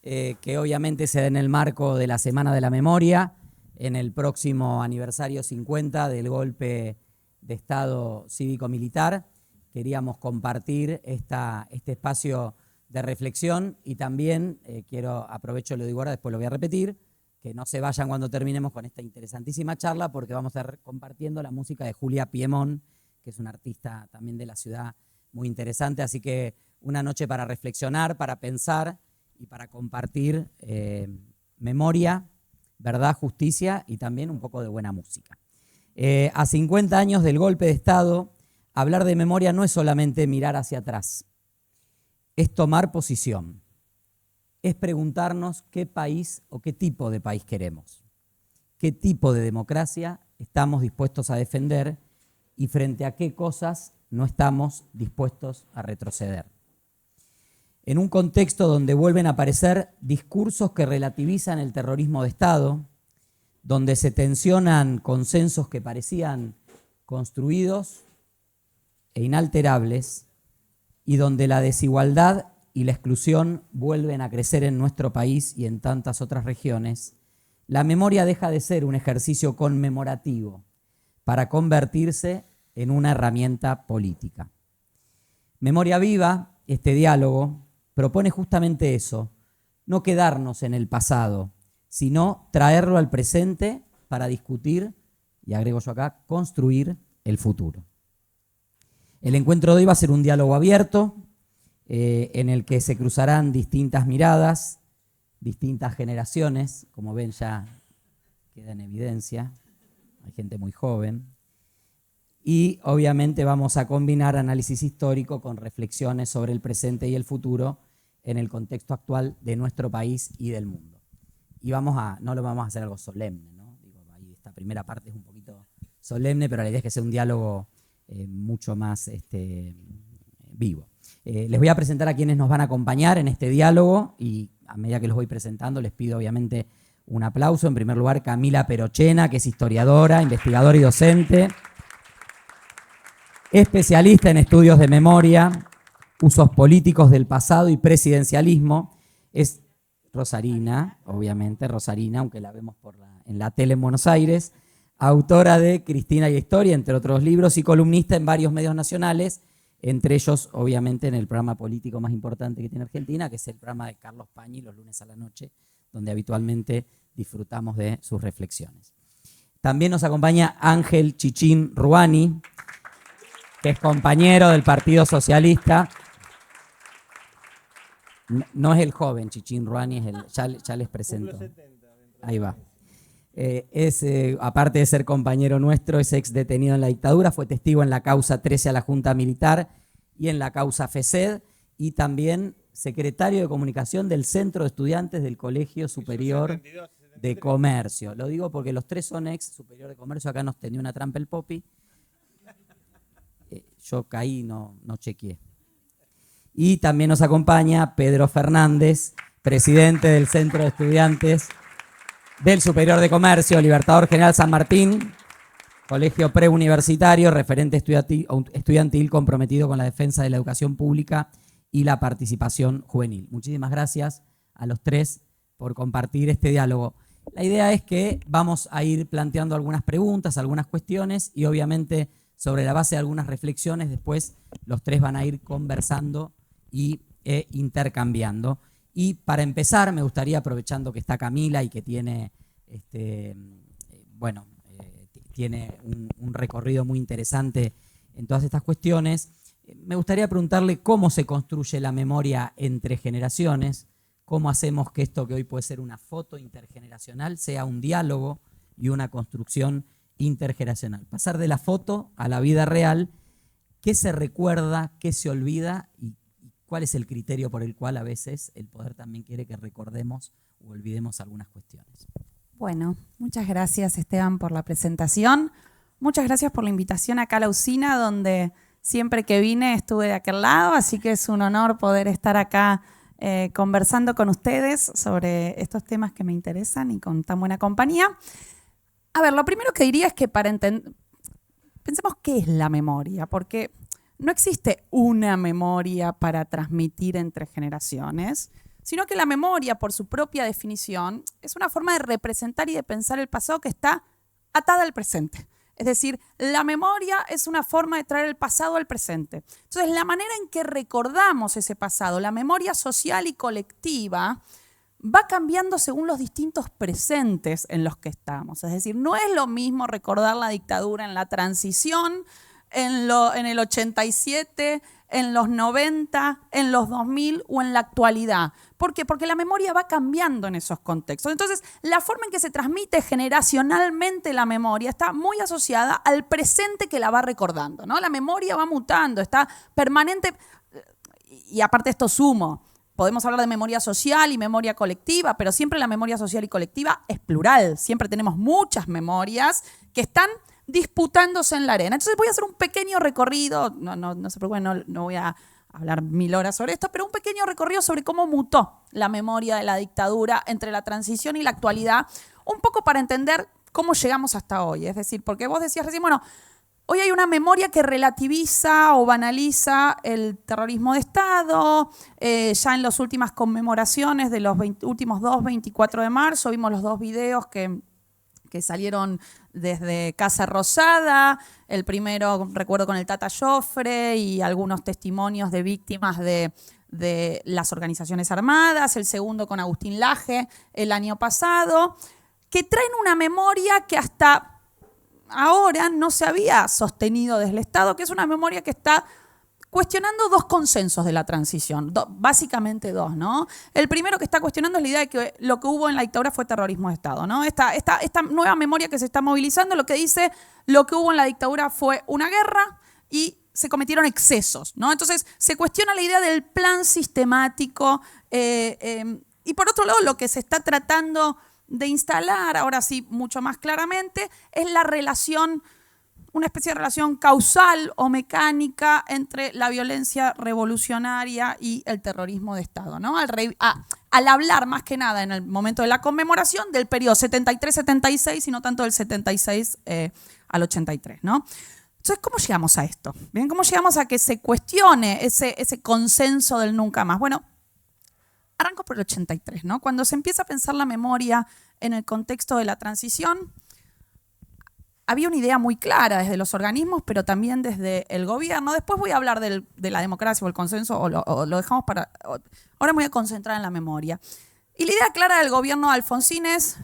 que obviamente se da en el marco de la Semana de la Memoria, en el próximo aniversario 50 del golpe de Estado cívico-militar. Queríamos compartir este espacio de reflexión y también aprovecho, lo digo ahora, después lo voy a repetir, que no se vayan cuando terminemos con esta interesantísima charla, porque vamos a estar compartiendo la música de Julia Piemont, que es una artista también de la ciudad muy interesante, así que una noche para reflexionar, para pensar y para compartir memoria, verdad, justicia y también un poco de buena música. A 50 años del golpe de Estado, hablar de memoria no es solamente mirar hacia atrás, es tomar posición, es preguntarnos qué país o qué tipo de país queremos, qué tipo de democracia estamos dispuestos a defender y frente a qué cosas no estamos dispuestos a retroceder. En un contexto donde vuelven a aparecer discursos que relativizan el terrorismo de Estado, donde se tensionan consensos que parecían construidos e inalterables, y donde la desigualdad y la exclusión vuelven a crecer en nuestro país y en tantas otras regiones, la memoria deja de ser un ejercicio conmemorativo para convertirse en una herramienta política. Memoria Viva, este diálogo, propone justamente eso, no quedarnos en el pasado, sino traerlo al presente para discutir, y agrego yo acá, construir el futuro. El encuentro de hoy va a ser un diálogo abierto, en el que se cruzarán distintas miradas, distintas generaciones, como ven ya queda en evidencia, hay gente muy joven, y obviamente vamos a combinar análisis histórico con reflexiones sobre el presente y el futuro en el contexto actual de nuestro país y del mundo. Y no lo vamos a hacer algo solemne, ¿no? Ahí esta primera parte es un poquito solemne, pero la idea es que sea un diálogo mucho más vivo. Les voy a presentar a quienes nos van a acompañar en este diálogo y a medida que los voy presentando les pido obviamente un aplauso. En primer lugar, Camila Perochena, que es historiadora, investigadora y docente, especialista en estudios de memoria, usos políticos del pasado y presidencialismo. Es rosarina, obviamente, rosarina, aunque la vemos en la tele en Buenos Aires, autora de Cristina y la Historia, entre otros libros, y columnista en varios medios nacionales, entre ellos, obviamente, en el programa político más importante que tiene Argentina, que es el programa de Carlos Pañi, los lunes a la noche, donde habitualmente disfrutamos de sus reflexiones. También nos acompaña Ángel Chichín Ruani, que es compañero del Partido Socialista. No es el joven Chichín Ruani, ya les presento. Ahí va. Aparte de ser compañero nuestro, es ex detenido en la dictadura, fue testigo en la causa 13 a la Junta Militar y en la causa FESED, y también secretario de comunicación del Centro de Estudiantes del Colegio Superior de Comercio. Lo digo porque los tres son ex Superior de Comercio, acá nos tenía una trampa el Popi. Yo caí, no chequeé. Y también nos acompaña Pedro Fernández, presidente del Centro de Estudiantes del Superior de Comercio, Libertador General San Martín, colegio preuniversitario, referente estudiantil comprometido con la defensa de la educación pública y la participación juvenil. Muchísimas gracias a los tres por compartir este diálogo. La idea es que vamos a ir planteando algunas preguntas, algunas cuestiones y obviamente sobre la base de algunas reflexiones después los tres van a ir conversando e intercambiando. Y para empezar, me gustaría, aprovechando que está Camila y que tiene, tiene un recorrido muy interesante en todas estas cuestiones, me gustaría preguntarle cómo se construye la memoria entre generaciones, cómo hacemos que esto que hoy puede ser una foto intergeneracional sea un diálogo y una construcción intergeneracional. Pasar de la foto a la vida real, qué se recuerda, qué se olvida y cuál es el criterio por el cual a veces el poder también quiere que recordemos o olvidemos algunas cuestiones. Bueno, muchas gracias Esteban por la presentación. Muchas gracias por la invitación acá a la usina, donde siempre que vine estuve de aquel lado, así que es un honor poder estar acá conversando con ustedes sobre estos temas que me interesan y con tan buena compañía. A ver, lo primero que diría es que pensemos qué es la memoria, porque no existe una memoria para transmitir entre generaciones, sino que la memoria, por su propia definición, es una forma de representar y de pensar el pasado que está atada al presente. Es decir, la memoria es una forma de traer el pasado al presente. Entonces, la manera en que recordamos ese pasado, la memoria social y colectiva, va cambiando según los distintos presentes en los que estamos. Es decir, no es lo mismo recordar la dictadura en la transición, en el 87, en los 90, en los 2000 o en la actualidad. ¿Por qué? Porque la memoria va cambiando en esos contextos. Entonces, la forma en que se transmite generacionalmente la memoria está muy asociada al presente que la va recordando, ¿no? La memoria va mutando, está permanente. Y aparte esto sumo, podemos hablar de memoria social y memoria colectiva, pero siempre la memoria social y colectiva es plural. Siempre tenemos muchas memorias que están disputándose en la arena. Entonces voy a hacer un pequeño recorrido, no se preocupen, no voy a hablar 1000 horas sobre esto, pero un pequeño recorrido sobre cómo mutó la memoria de la dictadura entre la transición y la actualidad, un poco para entender cómo llegamos hasta hoy. Es decir, porque vos decías recién, bueno, hoy hay una memoria que relativiza o banaliza el terrorismo de Estado. Ya en las últimas conmemoraciones de los últimos 24 de marzo vimos los 2 videos que salieron desde Casa Rosada. El primero, recuerdo, con el Tata Joffre y algunos testimonios de víctimas de las organizaciones armadas. El segundo con Agustín Laje el año pasado, que traen una memoria que hasta ahora no se había sostenido desde el Estado, que es una memoria que está cuestionando 2 consensos de la transición, básicamente 2, ¿no? El primero que está cuestionando es la idea de que lo que hubo en la dictadura fue terrorismo de Estado, ¿no? Esta nueva memoria que se está movilizando, lo que dice lo que hubo en la dictadura fue una guerra y se cometieron excesos, ¿no? Entonces se cuestiona la idea del plan sistemático y por otro lado lo que se está tratando de instalar, ahora sí mucho más claramente, es la relación, una especie de relación causal o mecánica entre la violencia revolucionaria y el terrorismo de Estado, ¿no? Al hablar más que nada en el momento de la conmemoración del periodo 73-76 y no tanto del 76 al 83, ¿no? Entonces, ¿cómo llegamos a esto? ¿Bien? ¿Cómo llegamos a que se cuestione ese consenso del nunca más? Bueno, arranco por el 83, ¿no? Cuando se empieza a pensar la memoria en el contexto de la transición, había una idea muy clara desde los organismos, pero también desde el gobierno. Después voy a hablar de la democracia o el consenso, o lo dejamos para... Ahora me voy a concentrar en la memoria. Y la idea clara del gobierno de Alfonsín es: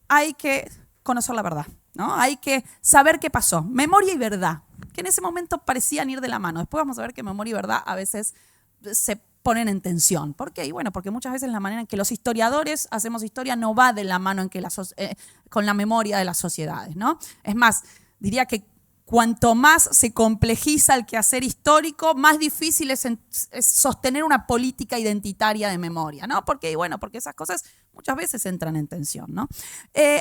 hay que conocer la verdad, ¿no? Hay que saber qué pasó. Memoria y verdad, que en ese momento parecían ir de la mano. Después vamos a ver que memoria y verdad a veces se ponen en tensión. ¿Por qué? Y bueno, porque muchas veces la manera en que los historiadores hacemos historia no va de la mano con la memoria de las sociedades, ¿no? Es más, diría que cuanto más se complejiza el quehacer histórico, más difícil es sostener una política identitaria de memoria, ¿no? Porque esas cosas muchas veces entran en tensión, ¿no?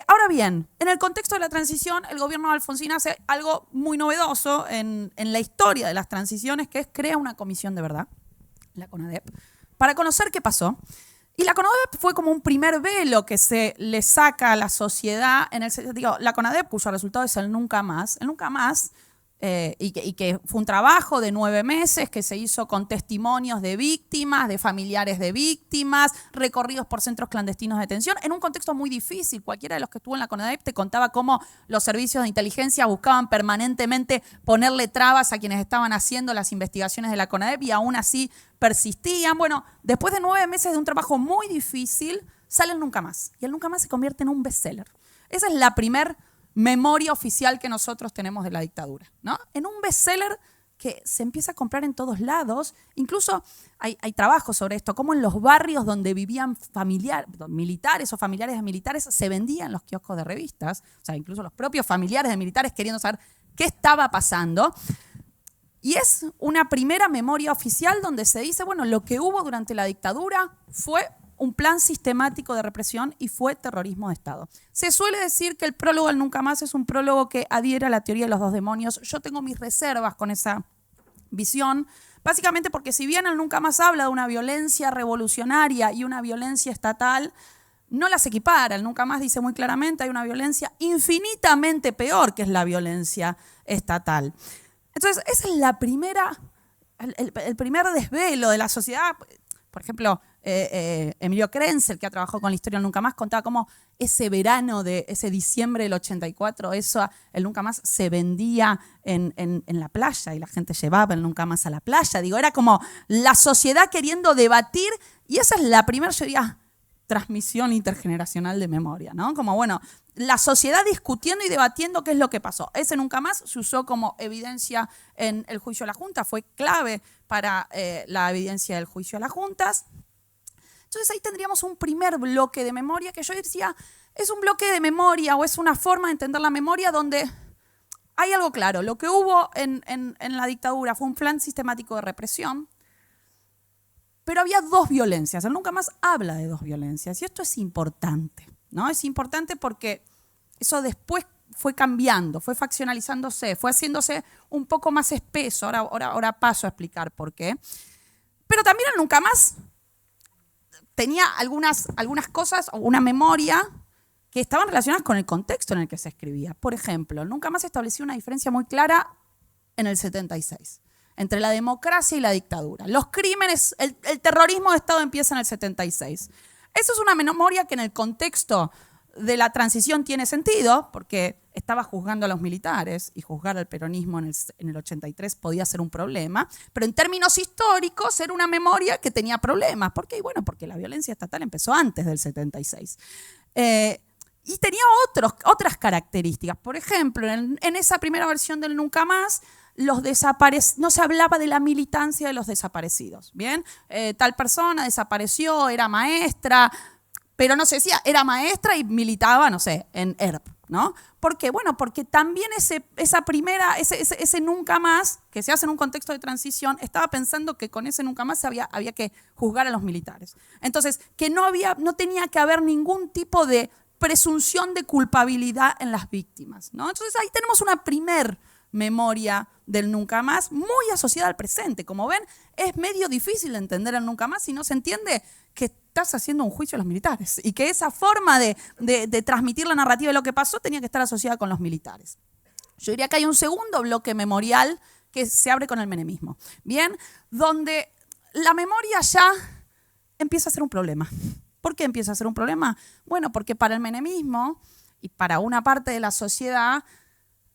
Ahora bien, en el contexto de la transición, el gobierno de Alfonsín hace algo muy novedoso en la historia de las transiciones, que es crea una comisión de verdad, la CONADEP, para conocer qué pasó. Y la CONADEP fue como un primer velo que se le saca a la sociedad, la CONADEP, cuyo resultado es el nunca más, y que fue un trabajo de 9 meses que se hizo con testimonios de víctimas, de familiares de víctimas, recorridos por centros clandestinos de detención, en un contexto muy difícil. Cualquiera de los que estuvo en la CONADEP te contaba cómo los servicios de inteligencia buscaban permanentemente ponerle trabas a quienes estaban haciendo las investigaciones de la CONADEP y aún así persistían. Bueno, después de 9 meses de un trabajo muy difícil, sale el nunca más. Y el nunca más se convierte en un bestseller. Esa es la primera memoria oficial que nosotros tenemos de la dictadura, ¿no? En un bestseller que se empieza a comprar en todos lados. Incluso hay trabajos sobre esto, como en los barrios donde vivían militares o familiares de militares se vendían los kioscos de revistas. O sea, incluso los propios familiares de militares queriendo saber qué estaba pasando. Y es una primera memoria oficial donde se dice, bueno, lo que hubo durante la dictadura fue un plan sistemático de represión y fue terrorismo de Estado. Se suele decir que el prólogo al nunca más es un prólogo que adhiere a la teoría de los 2 demonios. Yo tengo mis reservas con esa visión, básicamente porque si bien el nunca más habla de una violencia revolucionaria y una violencia estatal, no las equipara. El nunca más dice muy claramente hay una violencia infinitamente peor que es la violencia estatal. Entonces, esa es el primer desvelo de la sociedad. Por ejemplo, Emilio Krenzel, que ha trabajado con la historia del Nunca Más, contaba cómo ese verano de ese diciembre del 84, el Nunca Más se vendía en la playa y la gente llevaba el Nunca Más a la playa. Digo, era como la sociedad queriendo debatir, y esa es la primera, yo diría, transmisión intergeneracional de memoria, ¿no? Como, bueno, la sociedad discutiendo y debatiendo qué es lo que pasó. Ese Nunca Más se usó como evidencia en el juicio a la Junta, fue clave para la evidencia del juicio a las juntas. Entonces ahí tendríamos un primer bloque de memoria que yo decía, es un bloque de memoria o es una forma de entender la memoria donde hay algo claro. Lo que hubo en la dictadura fue un plan sistemático de represión, pero había dos violencias. El Nunca Más habla de dos violencias y esto es importante, ¿no? Es importante porque eso después fue cambiando, fue faccionalizándose, fue haciéndose un poco más espeso. Ahora paso a explicar por qué. Pero también el Nunca Más tenía algunas cosas o una memoria que estaban relacionadas con el contexto en el que se escribía. Por ejemplo, el Nunca Más estableció una diferencia muy clara en el 76 entre la democracia y la dictadura. Los crímenes, el terrorismo de Estado empieza en el 76. Eso es una memoria que en el contexto de la transición tiene sentido, porque estaba juzgando a los militares y juzgar al peronismo en el 83 podía ser un problema, pero en términos históricos era una memoria que tenía problemas. ¿Por qué? Bueno, porque la violencia estatal empezó antes del 76. Y tenía otras características. Por ejemplo, en esa primera versión del Nunca Más, no se hablaba de la militancia de los desaparecidos. ¿Bien? Tal persona desapareció, era maestra, pero no se decía, era maestra y militaba, no sé, en ERP, ¿no? ¿Por qué? Bueno, porque también ese Nunca Más, que se hace en un contexto de transición, estaba pensando que con ese Nunca Más había que juzgar a los militares. Entonces, que no tenía que haber ningún tipo de presunción de culpabilidad en las víctimas, ¿no? Entonces ahí tenemos una primer memoria del Nunca Más muy asociada al presente. Como ven, es medio difícil de entender el Nunca Más si no se entiende que estás haciendo un juicio a los militares y que esa forma de transmitir la narrativa de lo que pasó tenía que estar asociada con los militares. Yo diría que hay un segundo bloque memorial que se abre con el menemismo, ¿bien? Donde la memoria ya empieza a ser un problema. ¿Por qué empieza a ser un problema? Bueno, porque para el menemismo y para una parte de la sociedad,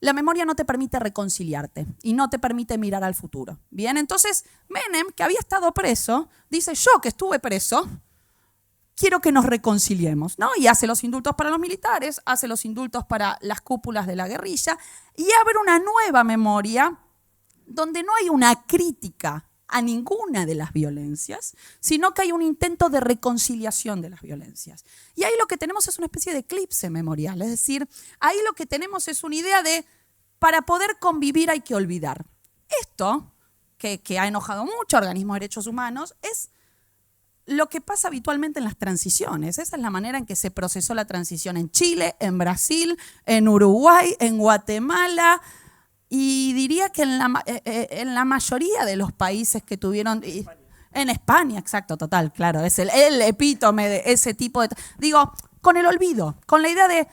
la memoria no te permite reconciliarte y no te permite mirar al futuro. Bien, entonces Menem, que había estado preso, dice, yo que estuve preso, quiero que nos reconciliemos, ¿no? Y hace los indultos para los militares, hace los indultos para las cúpulas de la guerrilla y abre una nueva memoria donde no hay una crítica a ninguna de las violencias, sino que hay un intento de reconciliación de las violencias. Y ahí lo que tenemos es una especie de eclipse memorial, es decir, ahí lo que tenemos es una idea de, para poder convivir hay que olvidar. Esto, que ha enojado mucho a organismos de derechos humanos, es lo que pasa habitualmente en las transiciones. Esa es la manera en que se procesó la transición en Chile, en Brasil, en Uruguay, en Guatemala, y diría que en la mayoría de los países que tuvieron... En España, exacto, total, claro. Es el epítome de ese tipo de... Digo, con el olvido, con la idea de...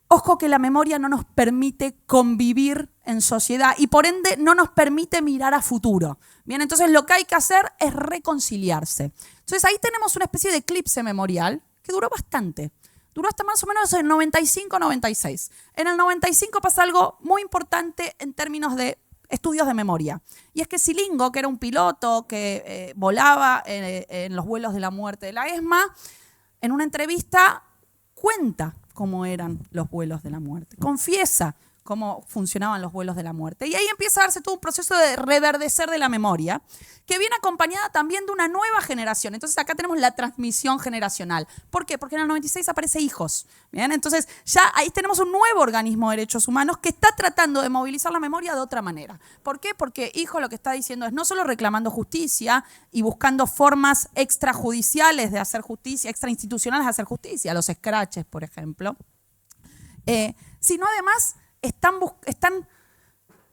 Ojo que la memoria no nos permite convivir en sociedad y por ende no nos permite mirar a futuro. Bien, entonces lo que hay que hacer es reconciliarse. Entonces ahí tenemos una especie de eclipse memorial que duró bastante. Duró hasta más o menos el 95-96. En el 95 pasa algo muy importante en términos de estudios de memoria. Y es que Silingo, que era un piloto que volaba en los vuelos de la muerte de la ESMA, en una entrevista cuenta cómo eran los vuelos de la muerte. Confiesa cómo funcionaban los vuelos de la muerte. Y ahí empieza a darse todo un proceso de reverdecer de la memoria, que viene acompañada también de una nueva generación. Entonces acá tenemos la transmisión generacional. ¿Por qué? Porque en el 96 aparece Hijos. ¿Bien? Entonces ya ahí tenemos un nuevo organismo de derechos humanos que está tratando de movilizar la memoria de otra manera. ¿Por qué? Porque Hijos lo que está diciendo es no solo reclamando justicia y buscando formas extrajudiciales de hacer justicia, extrainstitucionales de hacer justicia, los escraches, por ejemplo, sino además están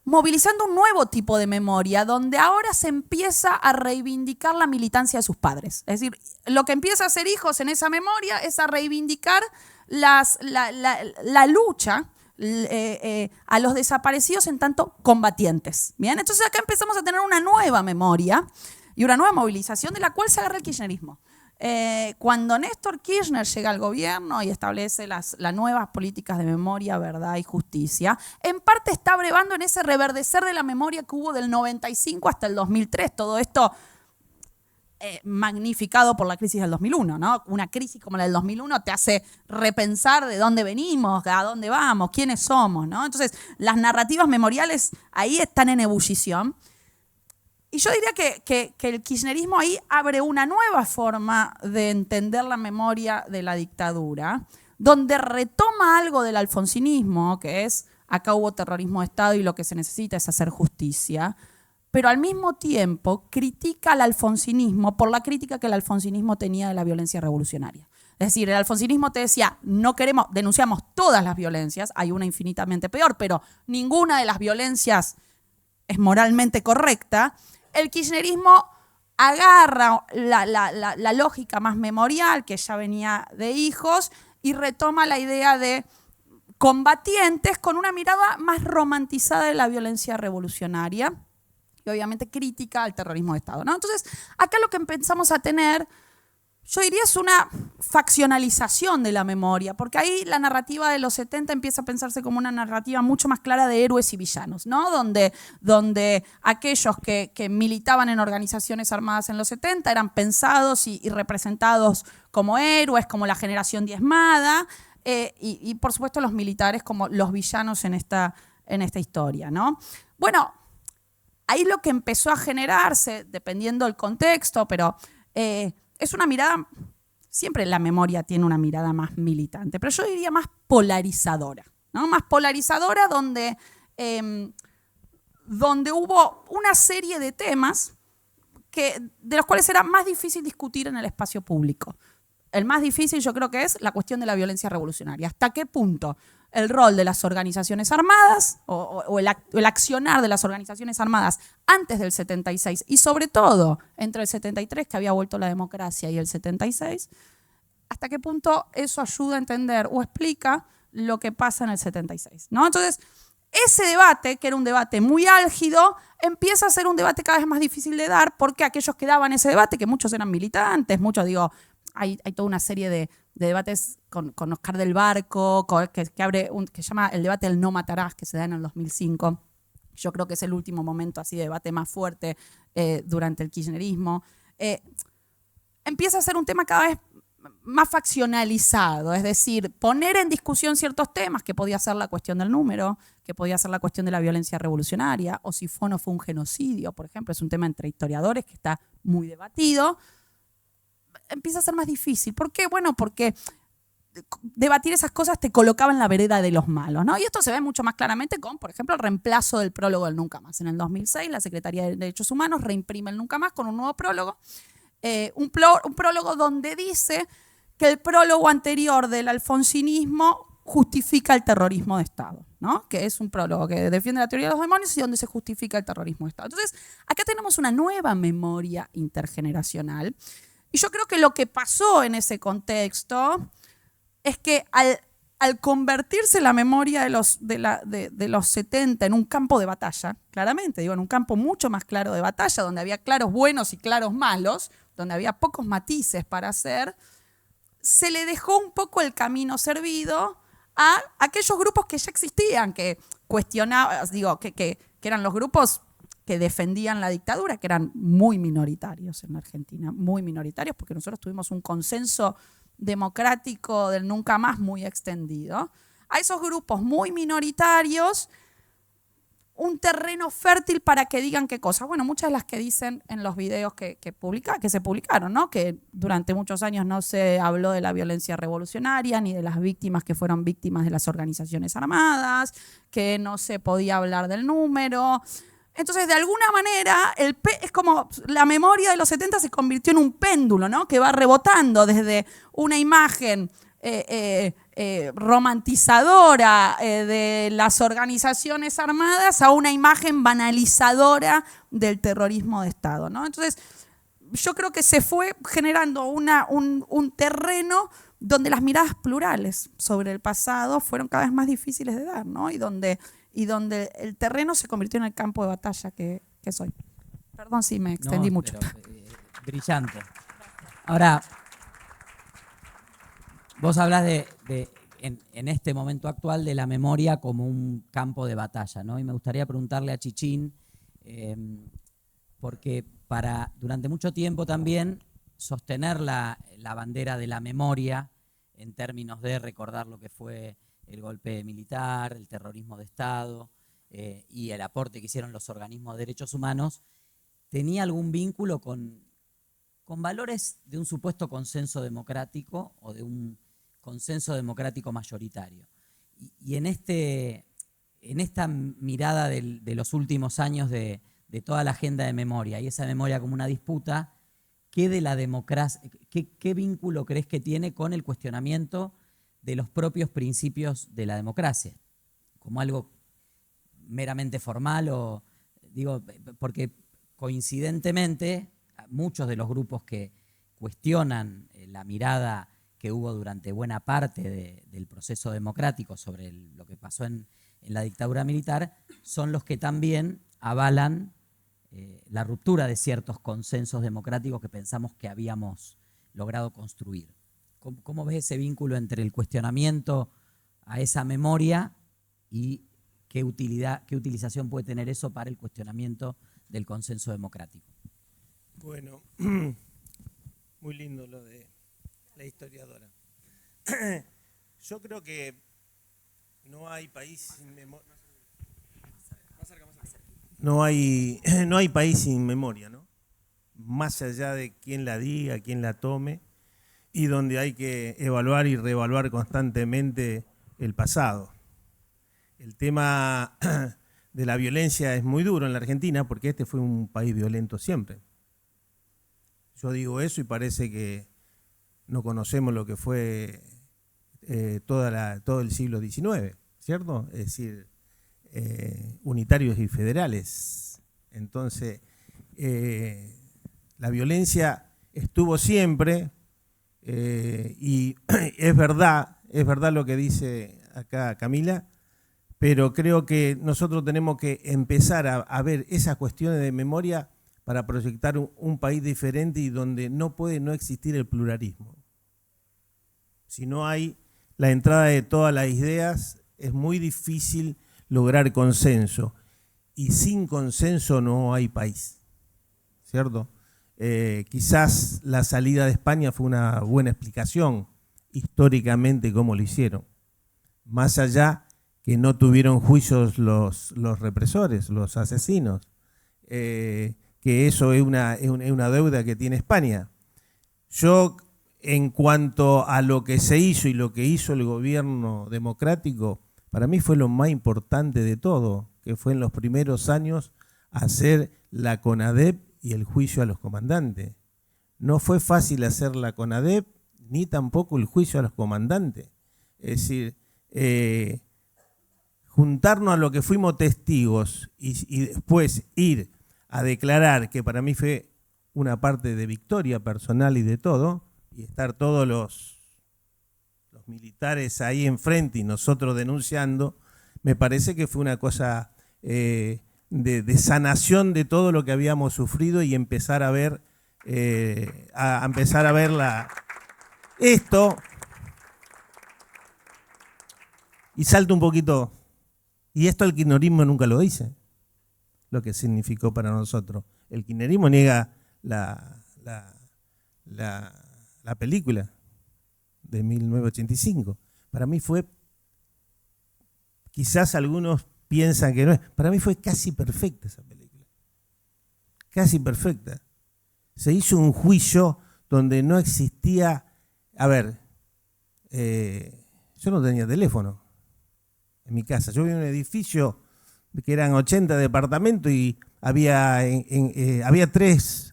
movilizando un nuevo tipo de memoria donde ahora se empieza a reivindicar la militancia de sus padres. Es decir, lo que empieza a hacer Hijos en esa memoria es a reivindicar la lucha a los desaparecidos en tanto combatientes. ¿Bien? Entonces acá empezamos a tener una nueva memoria y una nueva movilización de la cual se agarra el kirchnerismo. Cuando Néstor Kirchner llega al gobierno y establece las nuevas políticas de memoria, verdad y justicia, en parte está abrevando en ese reverdecer de la memoria que hubo del 95 hasta el 2003. Todo esto magnificado por la crisis del 2001, ¿no? Una crisis como la del 2001 te hace repensar de dónde venimos, a dónde vamos, quiénes somos, ¿no? Entonces, las narrativas memoriales ahí están en ebullición. Y yo diría que el kirchnerismo ahí abre una nueva forma de entender la memoria de la dictadura, donde retoma algo del alfonsinismo, que es acá hubo terrorismo de Estado y lo que se necesita es hacer justicia, pero al mismo tiempo critica al alfonsinismo por la crítica que el alfonsinismo tenía de la violencia revolucionaria. Es decir, el alfonsinismo te decía, no queremos, denunciamos todas las violencias, hay una infinitamente peor, pero ninguna de las violencias es moralmente correcta. El kirchnerismo agarra la lógica más memorial, que ya venía de Hijos, y retoma la idea de combatientes con una mirada más romantizada de la violencia revolucionaria y obviamente crítica al terrorismo de Estado, ¿no? Entonces, acá lo que empezamos a tener, yo diría, es una faccionalización de la memoria, porque ahí la narrativa de los 70 empieza a pensarse como una narrativa mucho más clara de héroes y villanos, ¿no? Donde aquellos que militaban en organizaciones armadas en los 70 eran pensados y representados como héroes, como la generación diezmada, y por supuesto los militares como los villanos en esta historia, ¿no? Bueno, ahí lo que empezó a generarse, dependiendo del contexto, pero es una mirada, siempre la memoria tiene una mirada más militante, pero yo diría más polarizadora, ¿no? Más polarizadora donde hubo una serie de temas de los cuales era más difícil discutir en el espacio público. El más difícil yo creo que es la cuestión de la violencia revolucionaria. ¿Hasta qué punto el rol de las organizaciones armadas o el accionar de las organizaciones armadas antes del 76 y sobre todo entre el 73, que había vuelto la democracia, y el 76, hasta qué punto eso ayuda a entender o explica lo que pasa en el 76, ¿no? Entonces, ese debate, que era un debate muy álgido, empieza a ser un debate cada vez más difícil de dar, porque aquellos que daban ese debate, que muchos eran militantes, muchos, hay toda una serie de debates con Oscar del Barco, que se llama el debate del no matarás, que se da en el 2005. Yo creo que es el último momento así de debate más fuerte durante el kirchnerismo. Empieza a ser un tema cada vez más faccionalizado, es decir, poner en discusión ciertos temas, que podía ser la cuestión del número, que podía ser la cuestión de la violencia revolucionaria, o si fue o no fue un genocidio, por ejemplo, es un tema entre historiadores que está muy debatido. Empieza a ser más difícil. ¿Por qué? Bueno, porque debatir esas cosas te colocaba en la vereda de los malos, ¿no? Y esto se ve mucho más claramente con, por ejemplo, el reemplazo del prólogo del Nunca Más. En el 2006, la Secretaría de Derechos Humanos reimprime el Nunca Más con un nuevo prólogo. Un prólogo donde dice que el prólogo anterior del alfonsinismo justifica el terrorismo de Estado, ¿no? Que es un prólogo que defiende la teoría de los demonios y donde se justifica el terrorismo de Estado. Entonces, acá tenemos una nueva memoria intergeneracional. Y yo creo que lo que pasó en ese contexto es que al convertirse la memoria de los 70 en un campo de batalla, claramente, en un campo mucho más claro de batalla, donde había claros buenos y claros malos, donde había pocos matices para hacer, se le dejó un poco el camino servido a aquellos grupos que ya existían, que cuestionaban, que eran los grupos que defendían la dictadura, que eran muy minoritarios en la Argentina, muy minoritarios, porque nosotros tuvimos un consenso democrático del Nunca Más muy extendido. A esos grupos muy minoritarios, un terreno fértil para que digan qué cosas. Bueno, muchas de las que dicen en los videos que se publicaron, ¿no? Que durante muchos años no se habló de la violencia revolucionaria, ni de las víctimas que fueron víctimas de las organizaciones armadas, que no se podía hablar del número. Entonces, de alguna manera, es como la memoria de los 70 se convirtió en un péndulo, ¿no? Que va rebotando desde una imagen romantizadora de las organizaciones armadas a una imagen banalizadora del terrorismo de Estado, ¿no? Entonces, yo creo que se fue generando un terreno donde las miradas plurales sobre el pasado fueron cada vez más difíciles de dar, ¿no? Y donde el terreno se convirtió en el campo de batalla que soy. Perdón si me extendí mucho. Pero, brillante. Ahora, Vos hablás en este momento actual de la memoria como un campo de batalla, ¿no? Y me gustaría preguntarle a Chichín, porque durante mucho tiempo también sostener la bandera de la memoria en términos de recordar lo que fue el golpe militar, el terrorismo de Estado y el aporte que hicieron los organismos de derechos humanos, tenía algún vínculo con valores de un supuesto consenso democrático o de un consenso democrático mayoritario. Y en esta mirada de los últimos años de toda la agenda de memoria y esa memoria como una disputa, ¿qué de la democracia, qué vínculo crees que tiene con el cuestionamiento de los propios principios de la democracia? ¿Como algo meramente formal o digo, porque coincidentemente muchos de los grupos que cuestionan la mirada que hubo durante buena parte del proceso democrático sobre lo que pasó en la dictadura militar, son los que también avalan la ruptura de ciertos consensos democráticos que pensamos que habíamos logrado construir. ¿Cómo ves ese vínculo entre el cuestionamiento a esa memoria y qué utilización puede tener eso para el cuestionamiento del consenso democrático? Bueno, muy lindo lo de la historiadora. Yo creo que no hay país sin memoria. No hay país sin memoria, ¿no? Más allá de quién la diga, quién la tome, y donde hay que evaluar y reevaluar constantemente el pasado. El tema de la violencia es muy duro en la Argentina porque este fue un país violento siempre. Yo digo eso y parece que no conocemos lo que fue todo el siglo XIX, ¿cierto? Es decir, unitarios y federales. Entonces, la violencia estuvo siempre y es verdad lo que dice acá Camila, pero creo que nosotros tenemos que empezar a ver esas cuestiones de memoria para proyectar un país diferente y donde no puede no existir el pluralismo. Si no hay la entrada de todas las ideas, es muy difícil lograr consenso. Y sin consenso no hay país, ¿cierto? Quizás la salida de España fue una buena explicación históricamente cómo lo hicieron. Más allá que no tuvieron juicios los represores, los asesinos, que eso es una deuda que tiene España. Yo, en cuanto a lo que se hizo y lo que hizo el gobierno democrático, para mí fue lo más importante de todo, que fue en los primeros años hacer la CONADEP y el juicio a los comandantes. No fue fácil hacer la CONADEP ni tampoco el juicio a los comandantes. Es decir, juntarnos a lo que fuimos testigos y después ir a declarar, que para mí fue una parte de victoria personal y de todo, y estar todos los militares ahí enfrente y nosotros denunciando, me parece que fue una cosa de sanación de todo lo que habíamos sufrido y empezar a ver esto. Y salto un poquito, y esto el kirchnerismo nunca lo dice, lo que significó para nosotros. El kirchnerismo niega la película de 1985. Para mí fue, quizás algunos piensan que no es, para mí fue casi perfecta esa película. Casi perfecta. Se hizo un juicio donde no existía, yo no tenía teléfono en mi casa. Yo vivía en un edificio que eran 80 departamentos y había tres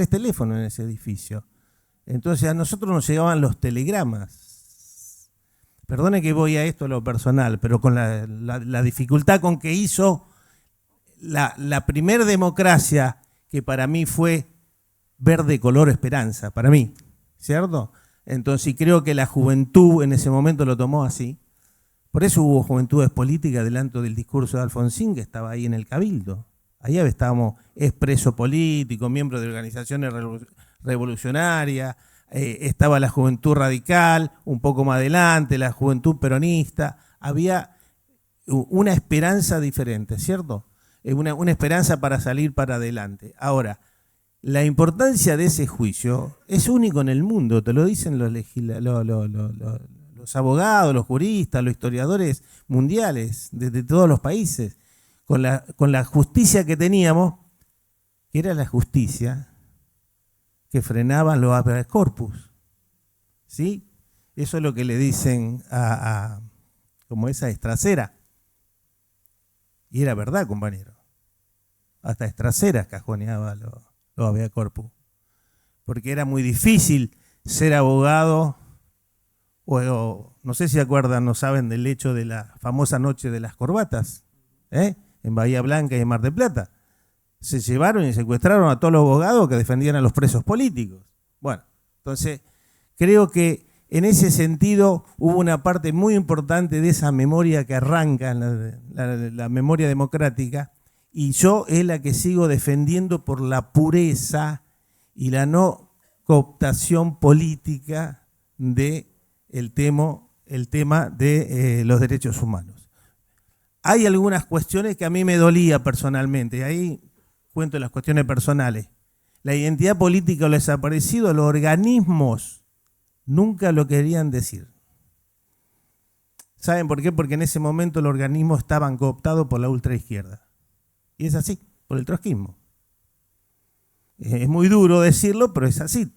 teléfonos en ese edificio. Entonces a nosotros nos llegaban los telegramas. Perdone que voy a esto a lo personal, pero con la dificultad con que hizo la primer democracia, que para mí fue verde color esperanza, para mí, ¿cierto? Entonces creo que la juventud en ese momento lo tomó así. Por eso hubo Juventudes Políticas delante del discurso de Alfonsín, que estaba ahí en el Cabildo. Ahí estábamos expreso político, miembros de organizaciones revolucionarias, estaba la juventud radical, un poco más adelante, la juventud peronista. Había una esperanza diferente, ¿cierto? Una esperanza para salir para adelante. Ahora, la importancia de ese juicio es único en el mundo, te lo dicen los abogados, los juristas, los historiadores mundiales de todos los países. Con la justicia que teníamos, que era la justicia que frenaba los habeas corpus. ¿Sí? Eso es lo que le dicen como esa Estracera. Y era verdad, compañero. Hasta Estracera cajoneaba los habeas corpus. Porque era muy difícil ser abogado, o no sé si se acuerdan, no saben del hecho de la famosa noche de las corbatas, en Bahía Blanca y en Mar del Plata. Se llevaron y secuestraron a todos los abogados que defendían a los presos políticos. Bueno, entonces creo que en ese sentido hubo una parte muy importante de esa memoria que arranca, la memoria democrática, y yo es la que sigo defendiendo por la pureza y la no cooptación política del tema de los derechos humanos. Hay algunas cuestiones que a mí me dolía personalmente, ahí cuento las cuestiones personales. La identidad política o los desaparecidos, los organismos nunca lo querían decir. ¿Saben por qué? Porque en ese momento los organismos estaban cooptados por la ultraizquierda. Y es así, por el trotskismo. Es muy duro decirlo, pero es así.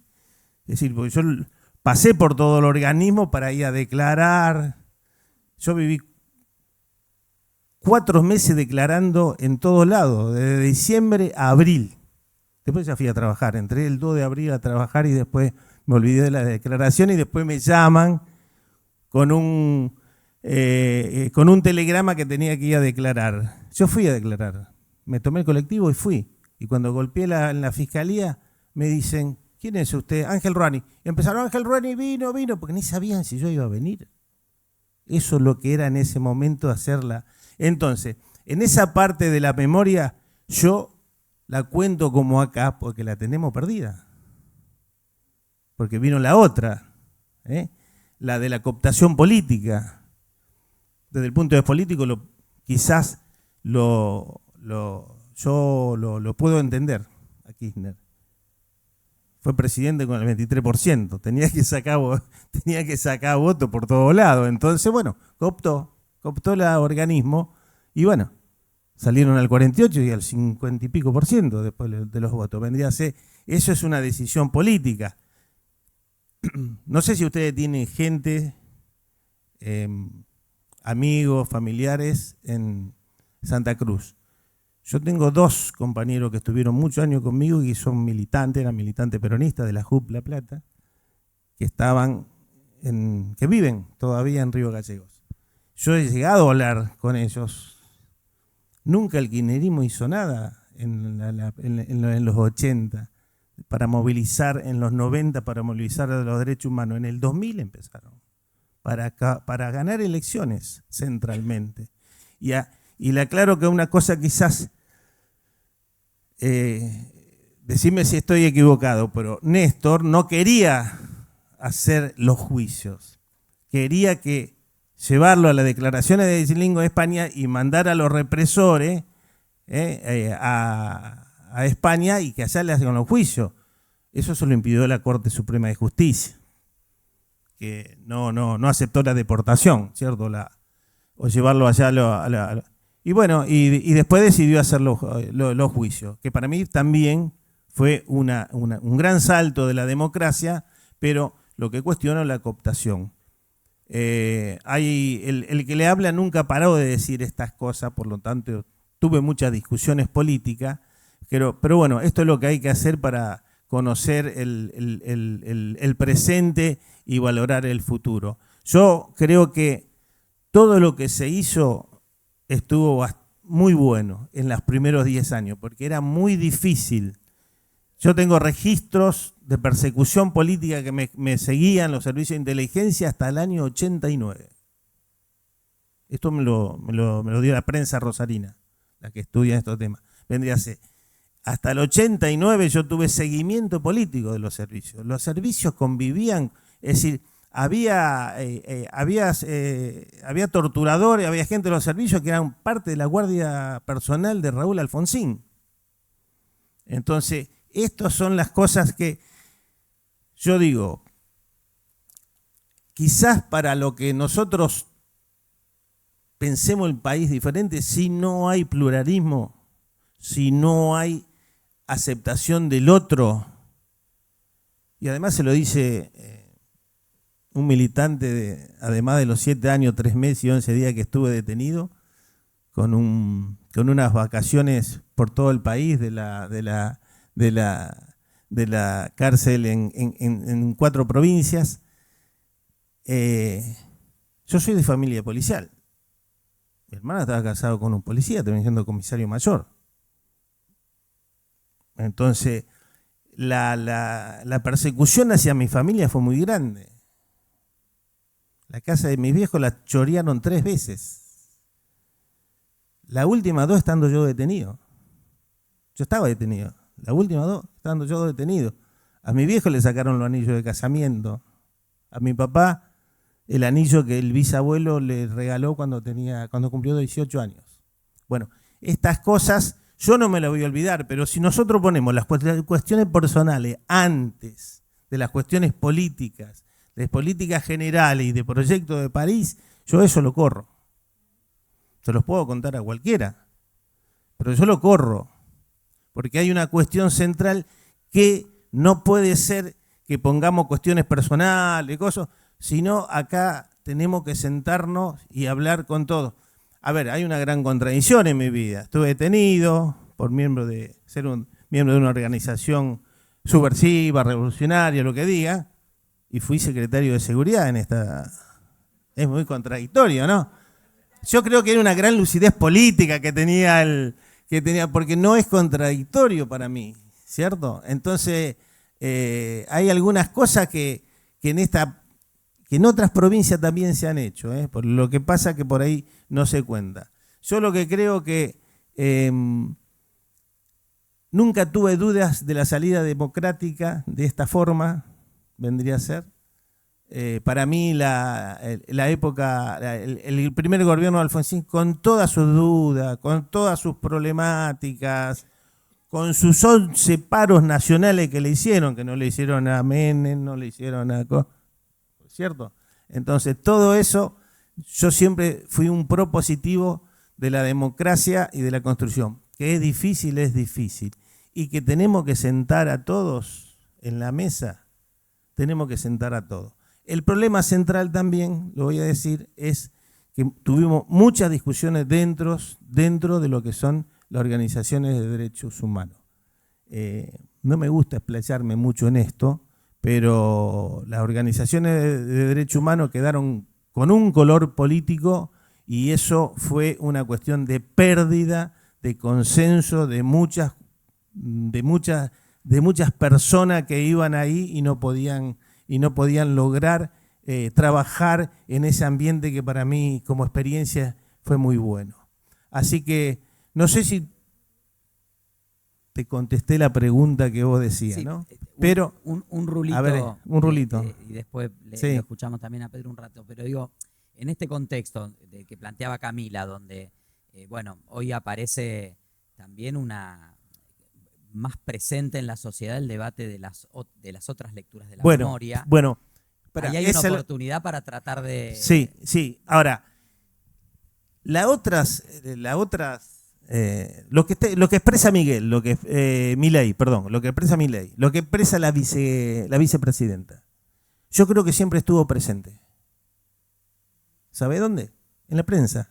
Es decir, porque yo pasé por todo el organismo para ir a declarar. Yo viví 4 meses declarando en todos lados, desde diciembre a abril. Después ya fui a trabajar, entré el 2 de abril a trabajar y después me olvidé de la declaración y después me llaman con un telegrama que tenía que ir a declarar. Yo fui a declarar, me tomé el colectivo y fui. Y cuando golpeé en la fiscalía me dicen, ¿quién es usted? Ángel Ruani. Y empezaron, Ángel Ruani vino, porque ni sabían si yo iba a venir. Eso es lo que era en ese momento hacerla. Entonces, en esa parte de la memoria, yo la cuento como acá porque la tenemos perdida. Porque vino la otra, la de la cooptación política. Desde el punto de vista político, quizás yo lo puedo entender a Kirchner. Fue presidente con el 23%, tenía que sacar votos por todos lados. Entonces, bueno, cooptó el organismo y bueno, salieron al 48 y al 50 y pico por ciento después de los votos. Vendría a ser, eso es una decisión política. No sé si ustedes tienen gente, amigos, familiares en Santa Cruz. Yo tengo 2 compañeros que estuvieron muchos años conmigo y son militantes, eran militantes peronistas de la JUP La Plata, que viven todavía en Río Gallegos. Yo he llegado a hablar con ellos. Nunca el kirchnerismo hizo nada en los 80 para movilizar, en los 90 para movilizar los derechos humanos. En el 2000 empezaron para ganar elecciones centralmente. Y le aclaro que una cosa quizás, decime si estoy equivocado, pero Néstor no quería hacer los juicios. Quería llevarlo a las declaraciones de Deslingua de España y mandar a los represores a España y que allá le hagan los juicios. Eso se lo impidió la Corte Suprema de Justicia, que no aceptó la deportación, ¿cierto? O llevarlo allá y bueno, y después decidió hacer los juicios, que para mí también fue un gran salto de la democracia, pero lo que cuestiono es la cooptación. El que le habla nunca paró de decir estas cosas, por lo tanto tuve muchas discusiones políticas, pero bueno, esto es lo que hay que hacer para conocer el presente y valorar el futuro. Yo creo que todo lo que se hizo estuvo muy bueno en los primeros 10 años, porque era muy difícil. Yo tengo registros de persecución política que me seguían los servicios de inteligencia hasta el año 89. Esto me lo dio la prensa rosarina, la que estudia estos temas. Vendría a ser. hasta el 89 yo tuve seguimiento político de los servicios. Los servicios convivían, es decir, había torturadores, había gente de los servicios que eran parte de la guardia personal de Raúl Alfonsín. Entonces, estas son las cosas que yo digo, quizás para lo que nosotros pensemos el país diferente, si no hay pluralismo, si no hay aceptación del otro, y además se lo dice un militante, además de los 7 años, 3 meses y 11 días que estuve detenido, con unas vacaciones por todo el país de la cárcel en 4 provincias. Yo soy de familia policial. Mi hermana estaba casada con un policía, también siendo comisario mayor. Entonces, la persecución hacia mi familia fue muy grande. La casa de mis viejos la chorearon 3 veces. La última 2 estando yo detenido. Yo estaba detenido. La última 2 estando yo detenido. A mi viejo le sacaron los anillos de casamiento. A mi papá el anillo que el bisabuelo le regaló cuando cumplió 18 años. Bueno, estas cosas yo no me las voy a olvidar, pero si nosotros ponemos las cuestiones personales antes de las cuestiones políticas, de políticas generales y de proyectos de París, yo eso lo corro. Se los puedo contar a cualquiera, pero yo lo corro, porque hay una cuestión central que no puede ser que pongamos cuestiones personales, cosas, sino acá tenemos que sentarnos y hablar con todos. A ver, hay una gran contradicción en mi vida. Estuve detenido por ser un miembro de una organización subversiva, revolucionaria, lo que diga, y fui secretario de seguridad en esta. Es muy contradictorio, ¿no? Yo creo que era una gran lucidez política que tenía porque no es contradictorio para mí, ¿cierto? Entonces, hay algunas cosas que en otras provincias también se han hecho, por lo que pasa que por ahí no se cuenta. Yo lo que creo que nunca tuve dudas de la salida democrática de esta forma, vendría a ser. Para mí el primer gobierno de Alfonsín, con todas sus dudas, con todas sus problemáticas, con sus 11 paros nacionales que le hicieron, que no le hicieron a Menem, no le hicieron a... ¿Cierto? Entonces, todo eso, yo siempre fui un propositivo de la democracia y de la construcción. Que es difícil, y que tenemos que sentar a todos en la mesa, tenemos que sentar a todos. El problema central también, lo voy a decir, es que tuvimos muchas discusiones dentro de lo que son las organizaciones de derechos humanos. No me gusta explayarme mucho en esto, pero las organizaciones de derechos humanos quedaron con un color político y eso fue una cuestión de pérdida de consenso de muchas personas que iban ahí y no podían lograr trabajar en ese ambiente que para mí como experiencia fue muy bueno. Así que no sé si te contesté la pregunta que vos decías, sí, ¿no? Pero un rulito. A ver, un rulito. Y después sí, lo escuchamos también a Pedro un rato. Pero digo, en este contexto de que planteaba Camila, donde, hoy aparece también más presente en la sociedad el debate de las otras lecturas de la memoria. Bueno, ahí hay una oportunidad para tratar de... Sí. Ahora, lo que expresa Miguel, lo que expresa Milei, lo que expresa la vicepresidenta, yo creo que siempre estuvo presente. ¿Sabe dónde? En la prensa.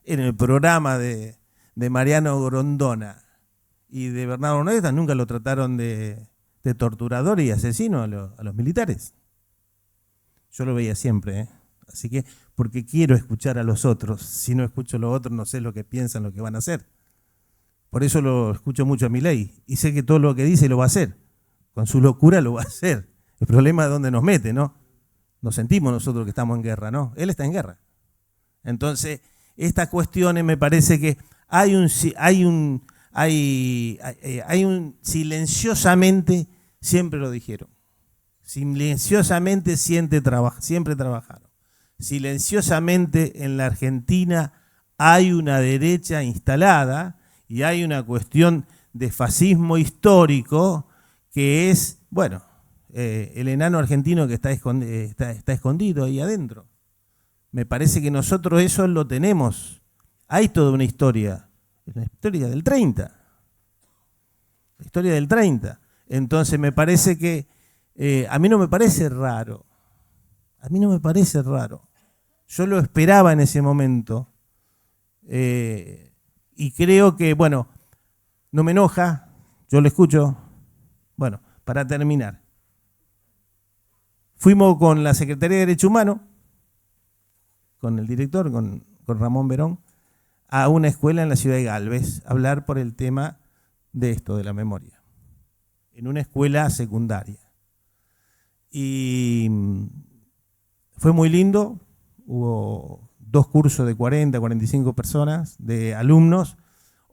En el programa de Mariano Grondona y de Bernardo Nesta nunca lo trataron de torturador y asesino a los militares. Yo lo veía siempre, Así que, porque quiero escuchar a los otros. Si no escucho a los otros, no sé lo que piensan, lo que van a hacer. Por eso lo escucho mucho a Milei. Y sé que todo lo que dice lo va a hacer. Con su locura lo va a hacer. El problema es dónde nos mete, ¿no? Nos sentimos nosotros que estamos en guerra, ¿no? Él está en guerra. Entonces, estas cuestiones me parece que hay hay un silenciosamente, siempre lo dijeron, silenciosamente siempre trabajaron. Silenciosamente en la Argentina hay una derecha instalada y hay una cuestión de fascismo histórico que es, bueno, el enano argentino que está escondido ahí adentro. Me parece que nosotros eso lo tenemos. Hay toda una historia, la historia del 30. La historia del 30. Entonces me parece que, a mí no me parece raro. A mí no me parece raro. Yo lo esperaba en ese momento. Y creo que, bueno, no me enoja, yo lo escucho. Bueno, para terminar. Fuimos con la Secretaría de Derechos Humanos, con el director, con Ramón Verón, a una escuela en la ciudad de Galvez, a hablar por el tema de esto, de la memoria, en una escuela secundaria. Y fue muy lindo, hubo 2 cursos de 40, 45 personas, de alumnos.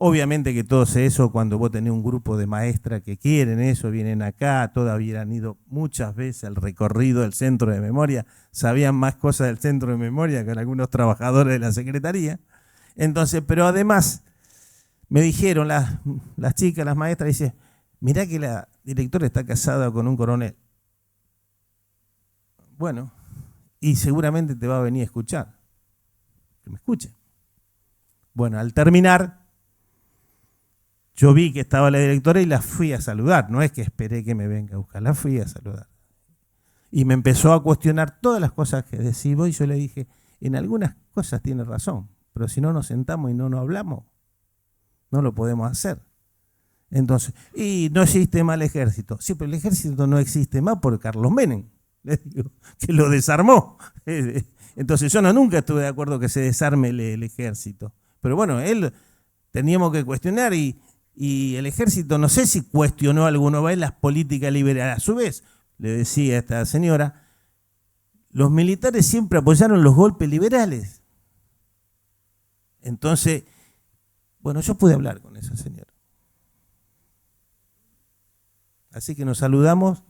Obviamente que todo eso, cuando vos tenés un grupo de maestras que quieren eso, vienen acá, todas habían ido muchas veces al recorrido del centro de memoria, sabían más cosas del centro de memoria que algunos trabajadores de la Secretaría. Entonces, pero además, me dijeron las chicas, las maestras, dicen, mirá que la directora está casada con un coronel. Bueno, y seguramente te va a venir a escuchar. Que me escuche. Bueno, al terminar, yo vi que estaba la directora y la fui a saludar. No es que esperé que me venga a buscar, la fui a saludar. Y me empezó a cuestionar todas las cosas que decís vos y yo le dije, en algunas cosas tiene razón, pero si no nos sentamos y no nos hablamos, no lo podemos hacer. Entonces, y no existe más el ejército. Sí, pero el ejército no existe más por Carlos Menem, les digo, que lo desarmó. Entonces yo nunca estuve de acuerdo que se desarme el ejército. Pero bueno, él teníamos que cuestionar y el ejército no sé si cuestionó alguna vez las políticas liberales. A su vez, le decía a esta señora, los militares siempre apoyaron los golpes liberales. Entonces, bueno, yo pude hablar con esa señora. Así que nos saludamos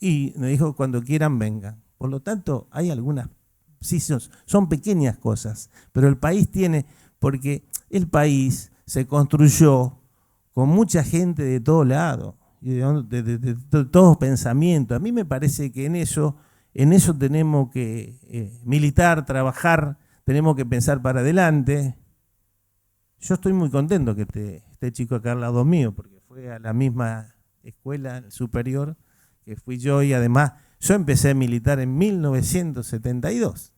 y me dijo, cuando quieran vengan. Por lo tanto, hay algunas, sí, son pequeñas cosas, pero el país tiene, porque el país se construyó con mucha gente de todo lado, de todos pensamientos. A mí me parece que en eso tenemos que militar, trabajar, tenemos que pensar para adelante. Yo estoy muy contento que este chico acá al lado mío, porque fue a la misma escuela superior que fui yo y además yo empecé a militar en 1972.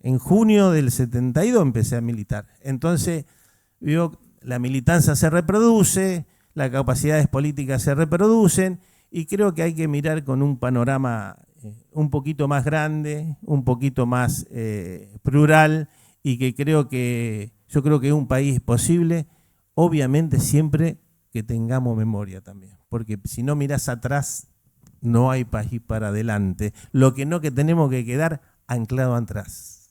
En junio del 72 empecé a militar. Entonces, la militancia se reproduce, las capacidades políticas se reproducen y creo que hay que mirar con un panorama un poquito más grande, un poquito más plural y que yo creo que un país es posible, obviamente siempre que tengamos memoria también, porque si no mirás atrás no hay país para adelante, lo que no que tenemos que quedar anclado atrás.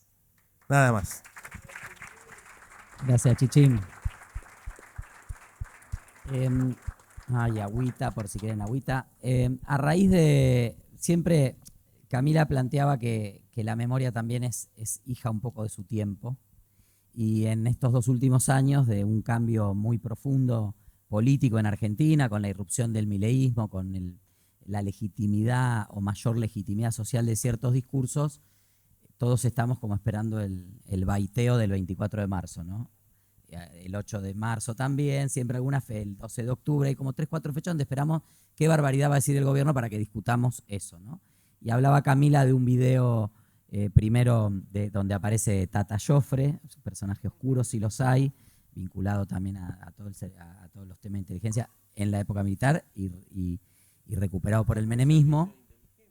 Nada más. Gracias, Chichín. Hay agüita, por si quieren agüita. A raíz de, siempre Camila planteaba que la memoria también es hija un poco de su tiempo. Y en estos 2 últimos años de un cambio muy profundo político en Argentina, con la irrupción del mileísmo, con la legitimidad o mayor legitimidad social de ciertos discursos, todos estamos como esperando el baiteo del 24 de marzo, ¿no? El 8 de marzo también, siempre alguna fe, el 12 de octubre, hay como 3, 4 fechas donde esperamos qué barbaridad va a decir el gobierno para que discutamos eso, ¿no? Y hablaba Camila de un video primero donde aparece Tata Joffre, un personaje oscuro, si los hay, vinculado también a todos los temas de inteligencia en la época militar y recuperado por el menemismo.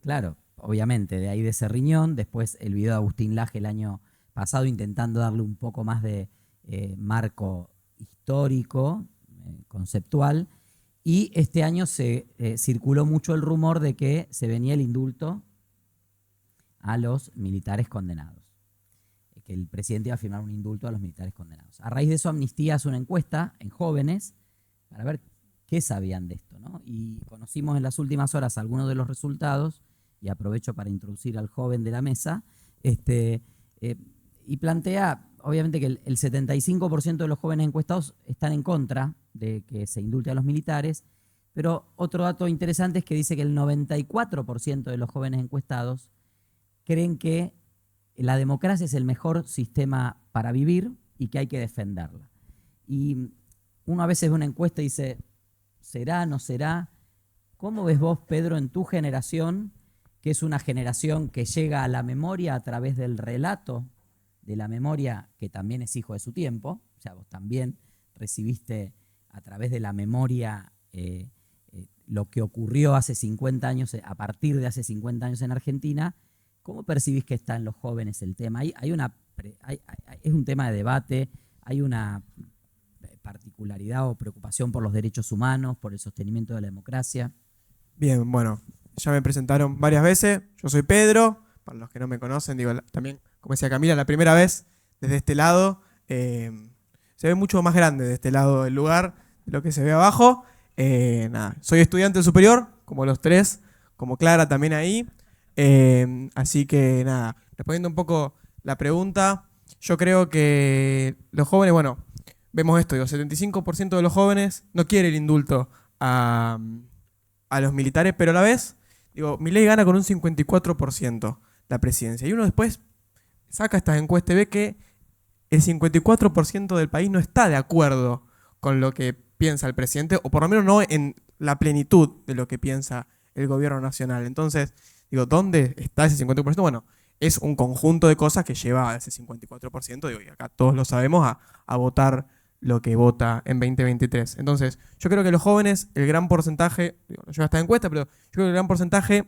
Claro, obviamente, de ahí de ese riñón. Después el video de Agustín Laje el año pasado intentando darle un poco más de marco histórico, conceptual. Y este año se circuló mucho el rumor de que se venía el indulto a los militares condenados, que el presidente iba a firmar un indulto a los militares condenados. A raíz de eso, Amnistía hace una encuesta en jóvenes para ver qué sabían de esto, ¿no? Y conocimos en las últimas horas algunos de los resultados, y aprovecho para introducir al joven de la mesa, y plantea, obviamente, que el 75% de los jóvenes encuestados están en contra de que se indulte a los militares, pero otro dato interesante es que dice que el 94% de los jóvenes encuestados creen que la democracia es el mejor sistema para vivir y que hay que defenderla. Y uno a veces ve una encuesta y dice, ¿será, no será? ¿Cómo ves vos, Pedro, en tu generación, que es una generación que llega a la memoria a través del relato de la memoria, que también es hijo de su tiempo? O sea, vos también recibiste a través de la memoria lo que ocurrió hace 50 años, a partir de hace 50 años en Argentina. ¿Cómo percibís que está en los jóvenes el tema? Es un tema de debate, hay una particularidad o preocupación por los derechos humanos, por el sostenimiento de la democracia. Bien, bueno, ya me presentaron varias veces. Yo soy Pedro, para los que no me conocen, digo, también, como decía Camila, la primera vez desde este lado. Se ve mucho más grande de este lado del lugar de lo que se ve abajo. Nada, soy estudiante superior, como los tres, como Clara también ahí. Así que nada, respondiendo un poco la pregunta, yo creo que los jóvenes, bueno, vemos esto, digo, 75% de los jóvenes no quiere el indulto a los militares, pero a la vez, digo, Milei gana con un 54% la presidencia. Y uno después saca estas encuestas y ve que el 54% del país no está de acuerdo con lo que piensa el presidente, o por lo menos no en la plenitud de lo que piensa el gobierno nacional. Entonces, digo, ¿dónde está ese 50%? Bueno, es un conjunto de cosas que lleva a ese 54%, digo, y acá todos lo sabemos, a votar lo que vota en 2023. Entonces, yo creo que los jóvenes, el gran porcentaje, digo, no lleva esta encuesta, pero yo creo que el gran porcentaje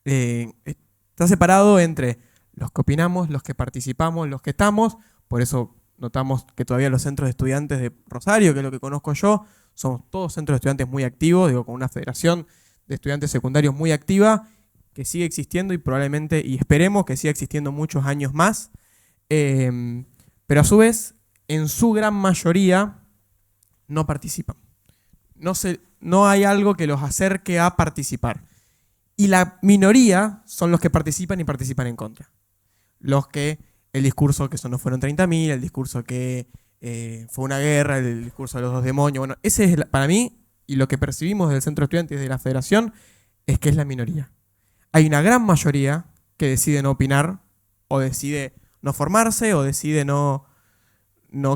está separado entre los que opinamos, los que participamos, los que estamos. Por eso notamos que todavía los centros de estudiantes de Rosario, que es lo que conozco yo, somos todos centros de estudiantes muy activos, digo, con una federación de estudiantes secundarios muy activa, que sigue existiendo y probablemente, y esperemos que siga existiendo muchos años más. Pero a su vez, en su gran mayoría, no participan. No hay algo que los acerque a participar. Y la minoría son los que participan y participan en contra. Los que, el discurso que eso no fueron 30.000, el discurso que fue una guerra, el discurso de los dos demonios. Bueno, ese es, para mí, y lo que percibimos del Centro de Estudiantes de la Federación, es que es la minoría. Hay una gran mayoría que decide no opinar, o decide no formarse, o decide no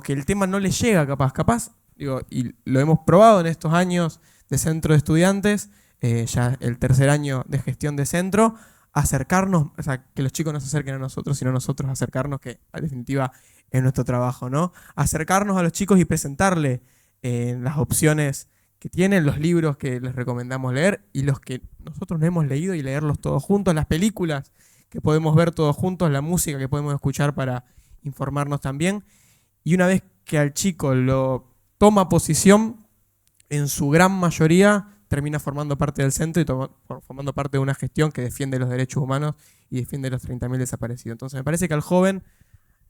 que el tema no les llega capaz, digo, y lo hemos probado en estos años de Centro de Estudiantes, ya el tercer año de gestión de centro, acercarnos, o sea, que los chicos no se acerquen a nosotros, sino nosotros acercarnos, que en definitiva es nuestro trabajo, ¿no? Acercarnos a los chicos y presentarle las opciones que tienen, los libros que les recomendamos leer y los que nosotros no hemos leído y leerlos todos juntos, las películas que podemos ver todos juntos, la música que podemos escuchar para informarnos también. Y una vez que al chico lo toma posición, en su gran mayoría termina formando parte del centro y formando parte de una gestión que defiende los derechos humanos y defiende los 30.000 desaparecidos. Entonces me parece que al joven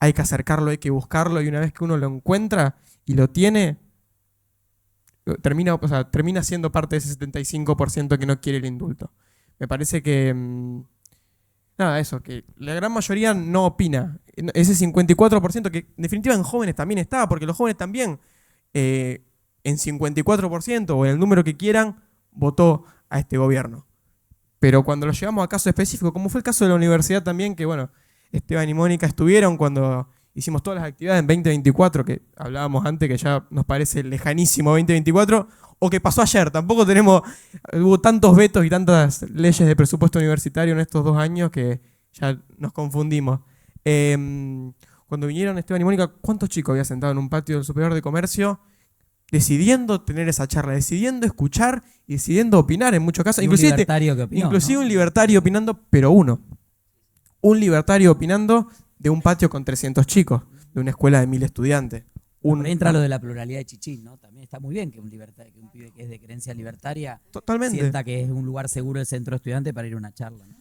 hay que acercarlo, hay que buscarlo, y una vez que uno lo encuentra y lo tiene, termina siendo parte de ese 75% que no quiere el indulto. Me parece que nada, eso, que la gran mayoría no opina. Ese 54% que en definitiva en jóvenes también está, porque los jóvenes también en 54% o en el número que quieran votó a este gobierno. Pero cuando lo llevamos a casos específicos, como fue el caso de la universidad también, que bueno, Esteban y Mónica estuvieron cuando hicimos todas las actividades en 2024, que hablábamos antes, que ya nos parece lejanísimo 2024, o que pasó ayer. Tampoco hubo tantos vetos y tantas leyes de presupuesto universitario en estos 2 años que ya nos confundimos. Cuando vinieron Esteban y Mónica, ¿cuántos chicos había sentado en un patio del Superior de Comercio decidiendo tener esa charla, decidiendo escuchar y decidiendo opinar en muchos casos? Inclusive un libertario opinando, pero un libertario opinando de un patio con 300 chicos, de una escuela de 1000 estudiantes. Por ahí entra lo de la pluralidad de Chichín, ¿no? También está muy bien que un pibe que es de creencia libertaria Totalmente. sienta que es un lugar seguro el centro estudiante para ir a una charla, ¿no?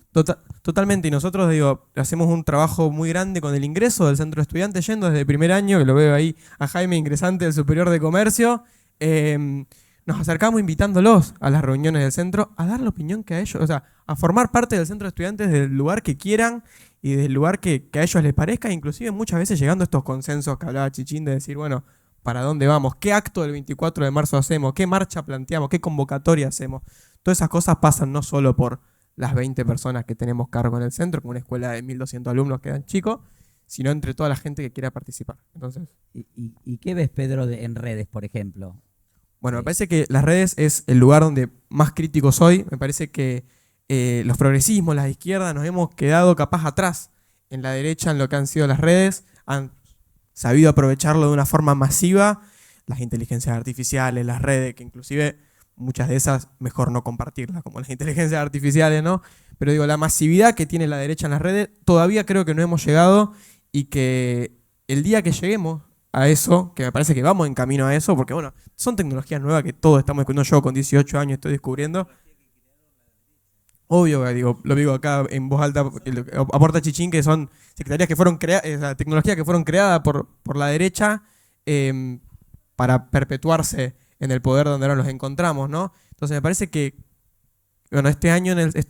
Totalmente, y nosotros hacemos un trabajo muy grande con el ingreso del centro de estudiantes, yendo desde el primer año, que lo veo ahí a Jaime, ingresante del Superior de Comercio. Nos acercamos invitándolos a las reuniones del centro a dar la opinión que a ellos, o sea, a formar parte del centro de estudiantes del lugar que quieran y del lugar que a ellos les parezca, inclusive muchas veces llegando a estos consensos que hablaba Chichín de decir, bueno, ¿para dónde vamos? ¿Qué acto del 24 de marzo hacemos? ¿Qué marcha planteamos? ¿Qué convocatoria hacemos? Todas esas cosas pasan no solo por las 20 personas que tenemos cargo en el centro, con una escuela de 1.200 alumnos que dan chicos, sino entre toda la gente que quiera participar. Entonces, ¿Y qué ves, Pedro, en redes, por ejemplo? bueno, me parece que las redes es el lugar donde más crítico soy. Me parece que los progresismos, las izquierdas, nos hemos quedado capaz atrás en la derecha en lo que han sido las redes. Han sabido aprovecharlo de una forma masiva. Las inteligencias artificiales, las redes, que inclusive muchas de esas mejor no compartirlas, como las inteligencias artificiales, ¿no? Pero digo, la masividad que tiene la derecha en las redes, todavía creo que no hemos llegado y que el día que lleguemos a eso, que me parece que vamos en camino a eso, porque bueno, son tecnologías nuevas que todos estamos descubriendo, yo con 18 años estoy descubriendo. Obvio, digo, lo digo acá en voz alta, aporta Chichín, que son secretarías que fueron creadas, tecnologías que fueron creadas por la derecha para perpetuarse en el poder donde ahora nos encontramos, ¿no? Entonces me parece que, bueno, estos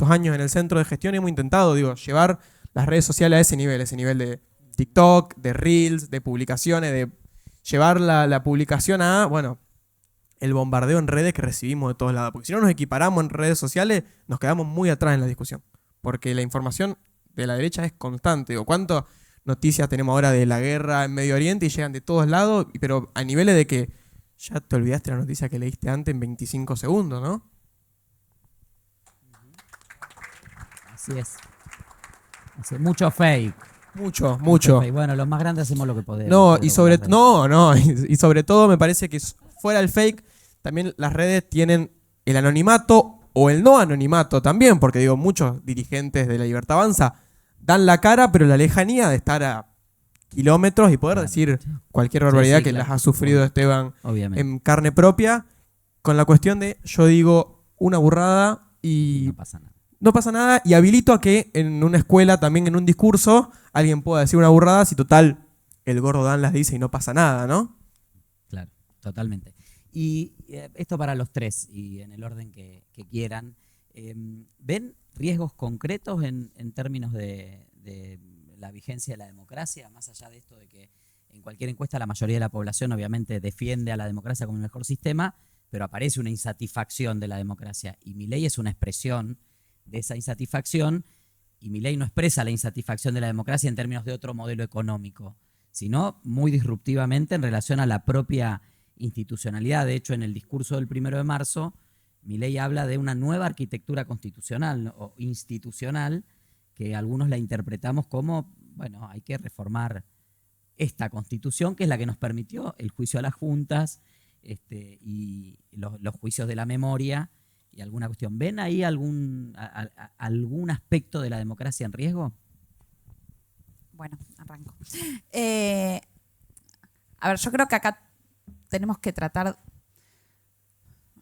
años en el centro de gestión hemos intentado, digo, llevar las redes sociales a ese nivel de TikTok, de Reels, de publicaciones, de llevar la publicación a, bueno, el bombardeo en redes que recibimos de todos lados. Porque si no nos equiparamos en redes sociales, nos quedamos muy atrás en la discusión. Porque la información de la derecha es constante. Digo, ¿cuántas noticias tenemos ahora de la guerra en Medio Oriente y llegan de todos lados? Pero a niveles de que ya te olvidaste la noticia que leíste antes en 25 segundos, ¿no? Así es. Mucho fake. Mucho. Fake. Bueno, los más grandes hacemos lo que podemos. No, y sobre todo me parece que fuera el fake, también las redes tienen el anonimato o el no anonimato también, porque digo, muchos dirigentes de la Libertad Avanza dan la cara, pero la lejanía de estar a kilómetros y poder decir cualquier barbaridad que las ha sufrido Esteban Obviamente. en carne propia, con la cuestión de yo digo una burrada y No pasa nada. no pasa nada, y habilito a que en una escuela, también en un discurso, alguien pueda decir una burrada si total el gordo Dan las dice y no pasa nada, ¿no? Claro, totalmente. Y esto para los tres, y en el orden que quieran. ¿Ven riesgos concretos en términos de la vigencia de la democracia? Más allá de esto de que en cualquier encuesta la mayoría de la población obviamente defiende a la democracia como el mejor sistema, pero aparece una insatisfacción de la democracia. Y Milei es una expresión de esa insatisfacción, y Milei no expresa la insatisfacción de la democracia en términos de otro modelo económico, sino muy disruptivamente en relación a la propia institucionalidad. De hecho, en el discurso del 1 de marzo, Milei habla de una nueva arquitectura constitucional o institucional, que algunos la interpretamos como, bueno, hay que reformar esta constitución, que es la que nos permitió el juicio a las juntas y los juicios de la memoria y alguna cuestión. ¿Ven ahí algún aspecto de la democracia en riesgo? Bueno, arranco. A ver, yo creo que acá tenemos que tratar,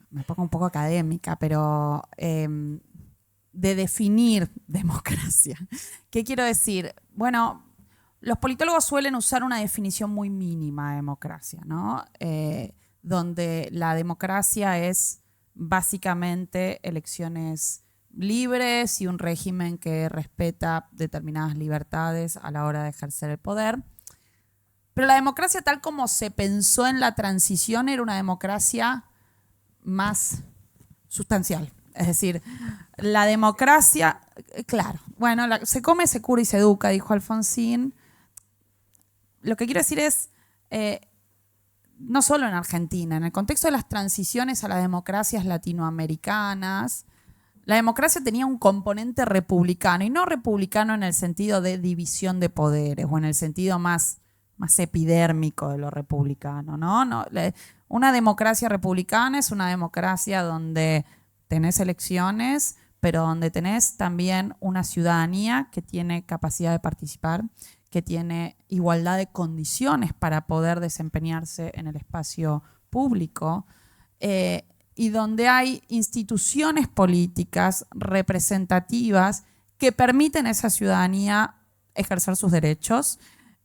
me pongo un poco académica, pero de definir democracia. ¿Qué quiero decir? Bueno, los politólogos suelen usar una definición muy mínima de democracia, ¿no? Donde la democracia es básicamente elecciones libres y un régimen que respeta determinadas libertades a la hora de ejercer el poder. Pero la democracia tal como se pensó en la transición era una democracia más sustancial. Es decir, la democracia, claro, bueno, se come, se cura y se educa, dijo Alfonsín. Lo que quiero decir es, no solo en Argentina, en el contexto de las transiciones a las democracias latinoamericanas, la democracia tenía un componente republicano, y no republicano en el sentido de división de poderes o en el sentido más epidérmico de lo republicano, ¿no? Una democracia republicana es una democracia donde tenés elecciones, pero donde tenés también una ciudadanía que tiene capacidad de participar, que tiene igualdad de condiciones para poder desempeñarse en el espacio público, y donde hay instituciones políticas representativas que permiten a esa ciudadanía ejercer sus derechos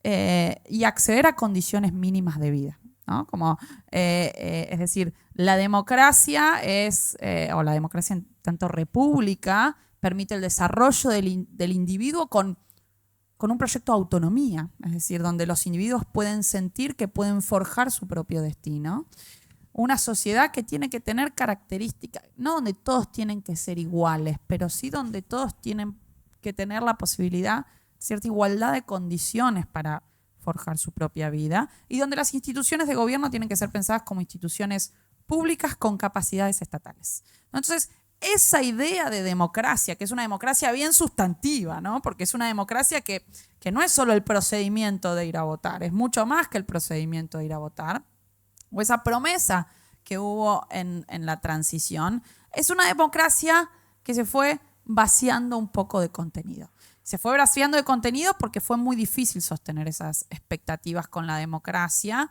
y acceder a condiciones mínimas de vida, ¿no? Como, es decir, la democracia o la democracia en tanto república, permite el desarrollo del individuo con un proyecto de autonomía, es decir, donde los individuos pueden sentir que pueden forjar su propio destino. Una sociedad que tiene que tener características, no donde todos tienen que ser iguales, pero sí donde todos tienen que tener la posibilidad, cierta igualdad de condiciones para forjar su propia vida, y donde las instituciones de gobierno tienen que ser pensadas como instituciones públicas con capacidades estatales. Entonces, esa idea de democracia, que es una democracia bien sustantiva, ¿no? Porque es una democracia que no es solo el procedimiento de ir a votar, es mucho más que el procedimiento de ir a votar, o esa promesa que hubo en la transición, es una democracia que se fue vaciando un poco de contenido. Se fue vaciando de contenido porque fue muy difícil sostener esas expectativas con la democracia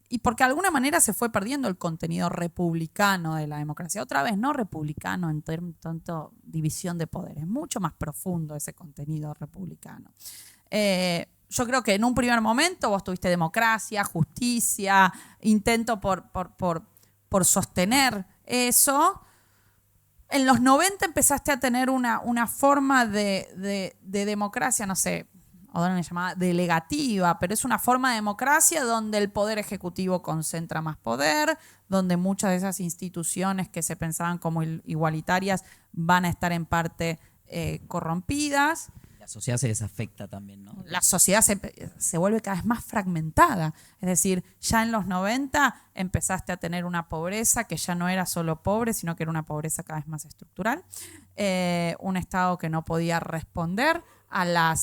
y porque de alguna manera se fue perdiendo el contenido republicano de la democracia. Otra vez, no republicano en tanto división de poderes, mucho más profundo ese contenido republicano. Yo creo que en un primer momento vos tuviste democracia, justicia, intento por sostener eso. En los 90 empezaste a tener una forma de democracia, no sé, O'Donnell le llamaba delegativa, pero es una forma de democracia donde el poder ejecutivo concentra más poder, donde muchas de esas instituciones que se pensaban como igualitarias van a estar en parte corrompidas. La sociedad se desafecta también, ¿no? La sociedad se vuelve cada vez más fragmentada. Es decir, ya en los 90 empezaste a tener una pobreza que ya no era solo pobre, sino que era una pobreza cada vez más estructural. Un Estado que no podía responder a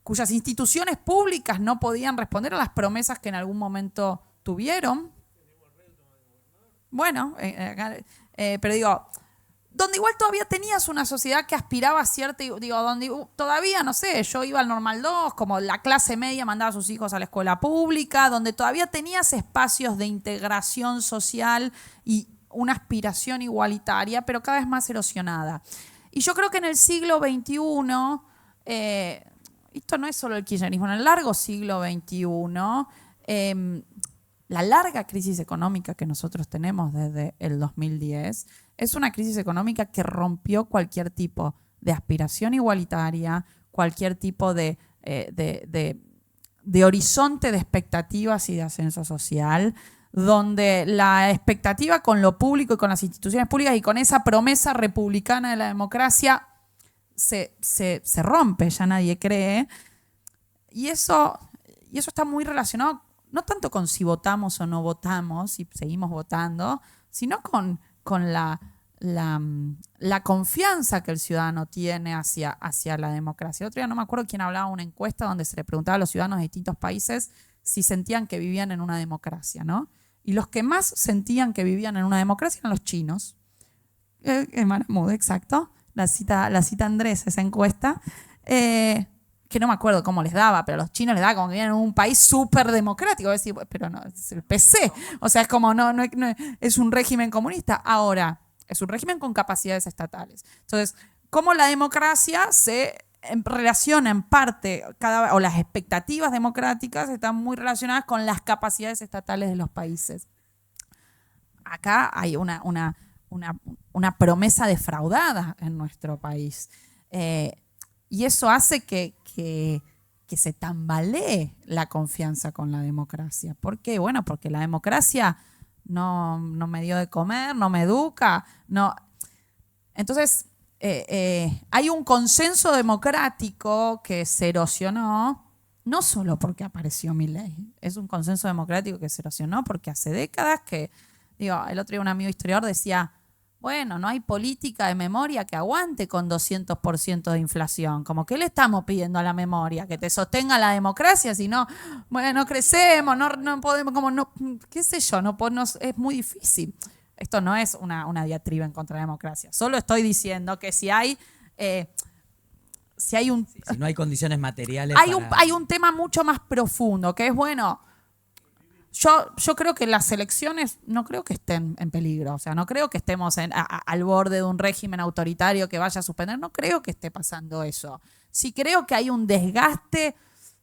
cuyas instituciones públicas no podían responder a las promesas que en algún momento tuvieron. Bueno, pero digo, donde igual todavía tenías una sociedad que aspiraba a cierta, digo, donde todavía, no sé, yo iba al Normal 2, como la clase media mandaba a sus hijos a la escuela pública, donde todavía tenías espacios de integración social y una aspiración igualitaria, pero cada vez más erosionada. Y yo creo que en el siglo XXI, esto no es solo el kirchnerismo, en el largo siglo XXI, la larga crisis económica que nosotros tenemos desde el 2010 es una crisis económica que rompió cualquier tipo de aspiración igualitaria, cualquier tipo de horizonte de expectativas y de ascenso social, donde la expectativa con lo público y con las instituciones públicas y con esa promesa republicana de la democracia se rompe, ya nadie cree. Y eso está muy relacionado no tanto con si votamos o no votamos, si seguimos votando, sino con la confianza que el ciudadano tiene hacia la democracia. El otro día no me acuerdo quién hablaba de una encuesta donde se le preguntaba a los ciudadanos de distintos países si sentían que vivían en una democracia, ¿no? Y los que más sentían que vivían en una democracia eran los chinos. Maramud, exacto. La cita Andrés, esa encuesta. Que no me acuerdo cómo les daba, pero a los chinos les daba como que vivían en un país súper democrático. Decir, pero no, es el PC. O sea, es como, no es un régimen comunista. Ahora, es un régimen con capacidades estatales. Entonces, ¿cómo la democracia se relaciona en parte, o las expectativas democráticas están muy relacionadas con las capacidades estatales de los países? Acá hay una promesa defraudada en nuestro país. Y eso hace que se tambalee la confianza con la democracia. ¿Por qué? Bueno, porque la democracia no me dio de comer, no me educa. No. Entonces, hay un consenso democrático que se erosionó, no solo porque apareció Milei, es un consenso democrático que se erosionó porque hace décadas que, el otro día un amigo historiador decía, bueno, no hay política de memoria que aguante con 200% de inflación. Como que le estamos pidiendo a la memoria que te sostenga la democracia, si no, bueno, crecemos, no podemos, como no, qué sé yo, es muy difícil. Esto no es una diatriba en contra de la democracia. Solo estoy diciendo que si hay si hay un... Sí, si no hay condiciones materiales Hay un tema mucho más profundo, que es, bueno, yo creo que las elecciones no creo que estén en peligro. O sea, no creo que estemos al borde de un régimen autoritario que vaya a suspender. No creo que esté pasando eso. Sí creo que hay un desgaste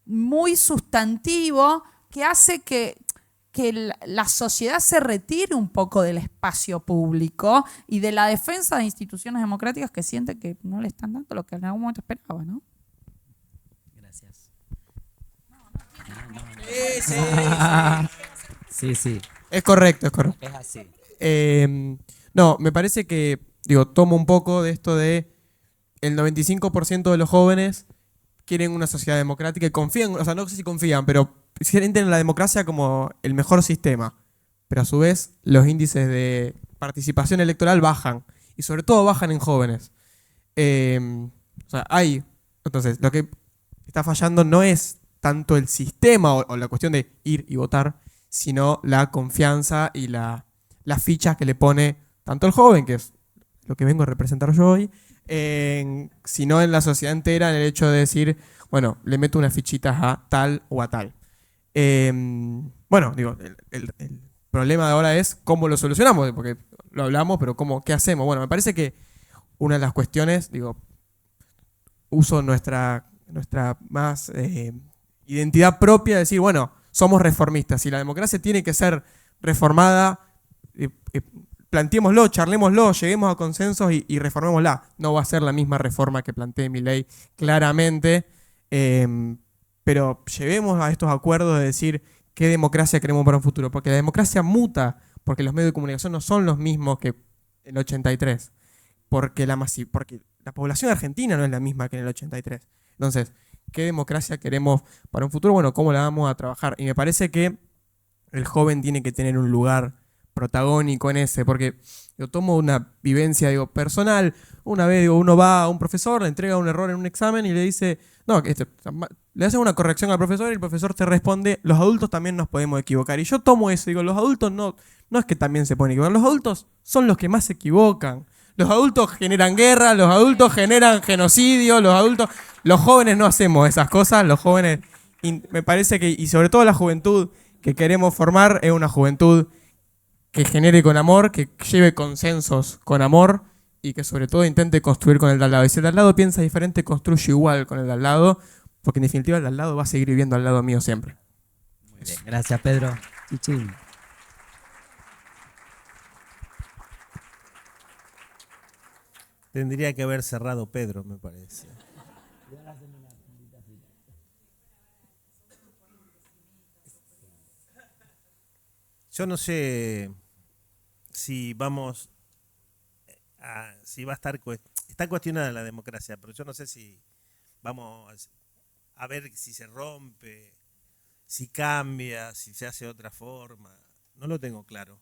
muy sustantivo que hace que la sociedad se retire un poco del espacio público y de la defensa de instituciones democráticas que siente que no le están dando lo que en algún momento esperaba, ¿no? Gracias. Sí. Sí, Es correcto, es correcto. es así. No, me parece que, tomo un poco de esto de el 95% de los jóvenes quieren una sociedad democrática y confían, o sea, no sé si confían, pero sienten la democracia como el mejor sistema. Pero a su vez, los índices de participación electoral bajan. Y sobre todo bajan en jóvenes. O sea, entonces, lo que está fallando no es tanto el sistema o la cuestión de ir y votar, sino la confianza y las fichas que le pone tanto el joven, que es lo que vengo a representar yo hoy, sino en la sociedad entera, en el hecho de decir, bueno, le meto unas fichitas a tal o a tal. Bueno, el problema de ahora es cómo lo solucionamos, porque lo hablamos, pero ¿qué hacemos? Bueno, me parece que una de las cuestiones, uso nuestra más identidad propia de decir, bueno, somos reformistas. Si la democracia tiene que ser reformada, planteémoslo, charlémoslo, lleguemos a consensos y reformémosla. No va a ser la misma reforma que plantee Milei, claramente, pero llevemos a estos acuerdos de decir qué democracia queremos para un futuro, porque la democracia muta, porque los medios de comunicación no son los mismos que el 83, porque la población argentina no es la misma que en el 83. Entonces, ¿qué democracia queremos para un futuro? Bueno, ¿cómo la vamos a trabajar? Y me parece que el joven tiene que tener un lugar protagónico en ese, porque yo tomo una vivencia, personal. Una vez, uno va a un profesor, le entrega un error en un examen y le dice, no, le hace una corrección al profesor y el profesor te responde, los adultos también nos podemos equivocar. Y yo tomo eso, los adultos no es que también se pueden equivocar, los adultos son los que más se equivocan. Los adultos generan guerra, los adultos generan genocidio, los jóvenes no hacemos esas cosas, los jóvenes, me parece que, y sobre todo la juventud que queremos formar, es una juventud que genere con amor, que lleve consensos con amor y que sobre todo intente construir con el de al lado. Y si el de al lado piensa diferente, construye igual con el de al lado, porque en definitiva el de al lado va a seguir viviendo al lado mío siempre. Muy bien. Gracias, Pedro. Chichín. Tendría que haber cerrado Pedro, me parece. Yo no sé si si va a estar, está cuestionada la democracia, pero yo no sé si vamos a ver si se rompe, si cambia, si se hace de otra forma. No lo tengo claro.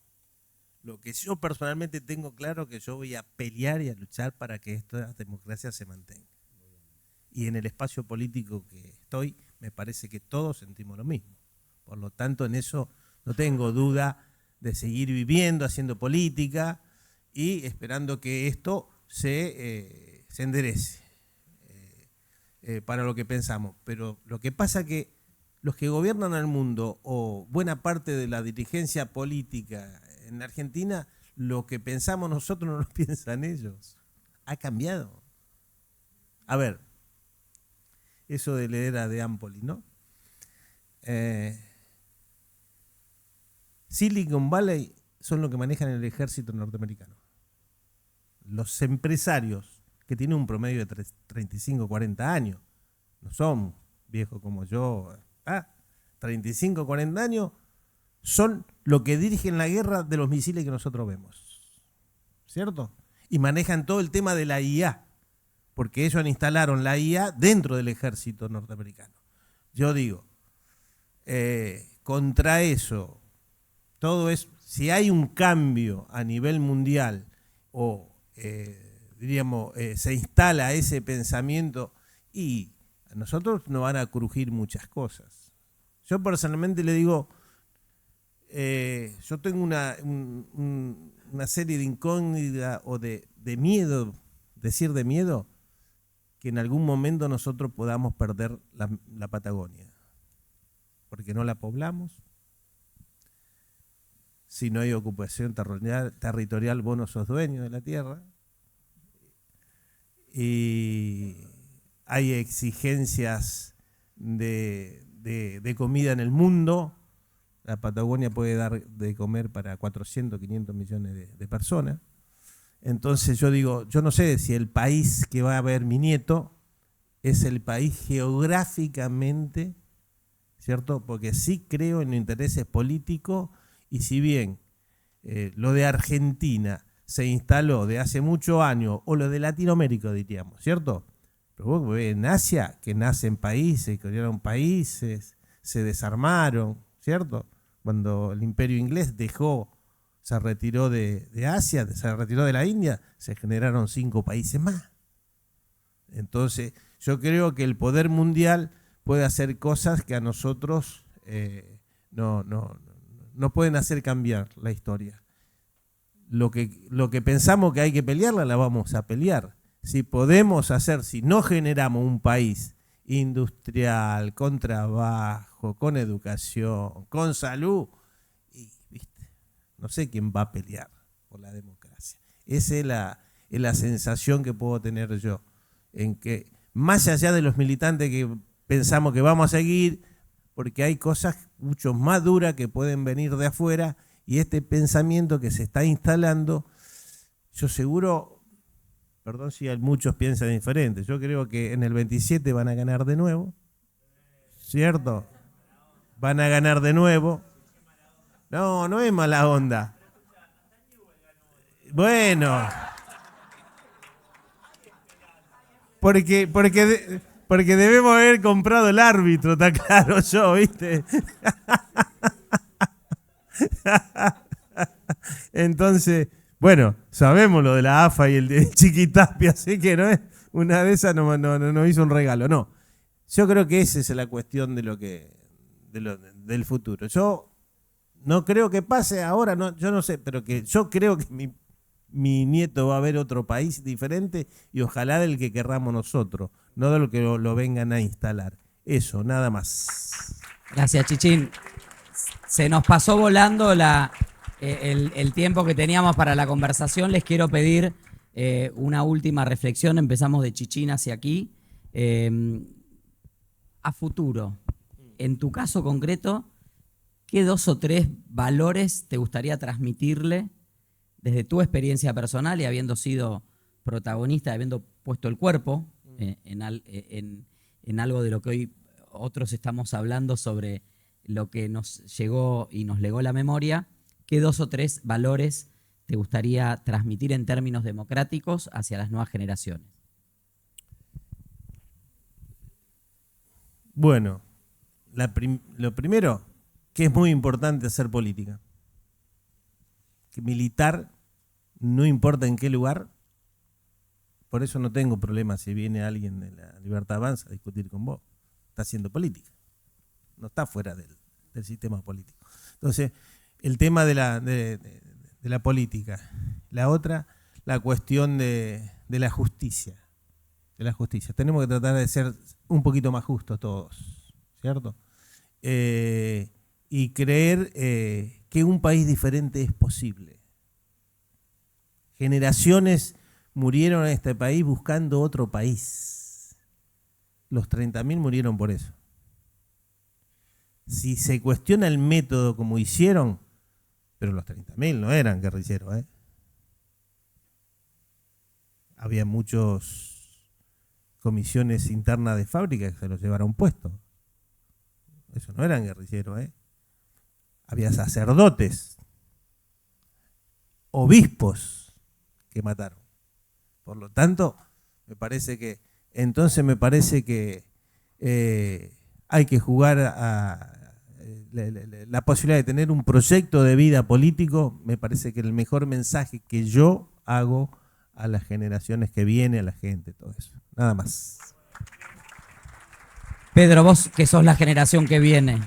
Lo que yo personalmente tengo claro es que yo voy a pelear y a luchar para que esta democracia se mantenga. Y en el espacio político que estoy, me parece que todos sentimos lo mismo. Por lo tanto, en eso no tengo duda de seguir viviendo, haciendo política y esperando que esto se enderece para lo que pensamos. Pero lo que pasa es que los que gobiernan al mundo o buena parte de la dirigencia política en la Argentina, lo que pensamos nosotros no lo piensan ellos. Ha cambiado. A ver, eso de la era de Ampoli, ¿no? Silicon Valley son los que manejan el ejército norteamericano. Los empresarios que tienen un promedio de 35, 40 años, no son viejos como yo, 35, 40 años, son los que dirigen la guerra de los misiles que nosotros vemos, ¿cierto? Y manejan todo el tema de la IA, porque ellos instalaron la IA dentro del ejército norteamericano. Yo digo, contra eso, todo es, si hay un cambio a nivel mundial o, diríamos, se instala ese pensamiento y a nosotros nos van a crujir muchas cosas. Yo personalmente le digo, yo tengo una serie de incógnitas o de miedo, decir de miedo, que en algún momento nosotros podamos perder la Patagonia, porque no la poblamos. Si no hay ocupación territorial, vos no sos dueño de la tierra. Y hay exigencias de comida en el mundo. La Patagonia puede dar de comer para 400, 500 millones de personas. Entonces yo digo, yo no sé si el país que va a ver mi nieto es el país geográficamente, ¿cierto? Porque sí creo en los intereses políticos, y si bien lo de Argentina se instaló de hace muchos años, o lo de Latinoamérica diríamos, ¿cierto? Pero vos ves en Asia, que nacen países, que crearon países, se desarmaron, ¿cierto? Cuando el Imperio Inglés se retiró de Asia, se retiró de la India, se generaron 5 países más. Entonces, yo creo que el poder mundial puede hacer cosas que a nosotros no pueden hacer cambiar la historia. Lo que pensamos que hay que pelearla, la vamos a pelear. Si podemos hacer, si no generamos un país industrial, con trabajo, con educación, con salud, y, ¿viste? No sé quién va a pelear por la democracia. Esa es la sensación que puedo tener yo, en que más allá de los militantes que pensamos que vamos a seguir, porque hay cosas mucho más duras que pueden venir de afuera, y este pensamiento que se está instalando, yo seguro, perdón si muchos piensan diferente, yo creo que en el 27 van a ganar de nuevo, ¿cierto? Van a ganar de nuevo. No, no es mala onda. Bueno, porque debemos haber comprado el árbitro, está claro yo, ¿viste? Entonces, bueno, sabemos lo de la AFA y el de Chiquitapia, así que no es una de esas, no hizo un regalo, no. Yo creo que esa es la cuestión del futuro. Yo no creo que pase ahora, no, yo no sé, pero que yo creo que mi nieto va a ver otro país diferente, y ojalá del que querramos nosotros, no del que lo vengan a instalar. Eso, nada más. Gracias, Chichín. Se nos pasó volando el tiempo que teníamos para la conversación. Les quiero pedir una última reflexión. Empezamos de Chichín hacia aquí. A futuro, en tu caso concreto, ¿qué 2 o 3 valores te gustaría transmitirle desde tu experiencia personal y habiendo sido protagonista, habiendo puesto el cuerpo en algo de lo que hoy otros estamos hablando sobre lo que nos llegó y nos legó la memoria? ¿Qué 2 o 3 valores te gustaría transmitir en términos democráticos hacia las nuevas generaciones? Bueno, lo primero, que es muy importante hacer política. Que militar, no importa en qué lugar, por eso no tengo problema si viene alguien de la Libertad Avanza a discutir con vos. Está haciendo política, no está fuera del sistema político. Entonces, el tema de la política. La otra, la cuestión de la justicia. Tenemos que tratar de ser un poquito más justos todos, ¿cierto? Y creer que un país diferente es posible. Generaciones murieron en este país buscando otro país. Los 30.000 murieron por eso. Si se cuestiona el método como hicieron, pero los 30.000 no eran guerrilleros, ¿eh? Había muchos comisiones internas de fábrica que se los llevaron puestos. Eso no eran guerrilleros, ¿eh? Había sacerdotes, obispos que mataron. Por lo tanto, me parece que hay que jugar a la posibilidad de tener un proyecto de vida político. Me parece que el mejor mensaje que yo hago a las generaciones que vienen, a la gente, todo eso. Nada más. Pedro, vos que sos la generación que viene.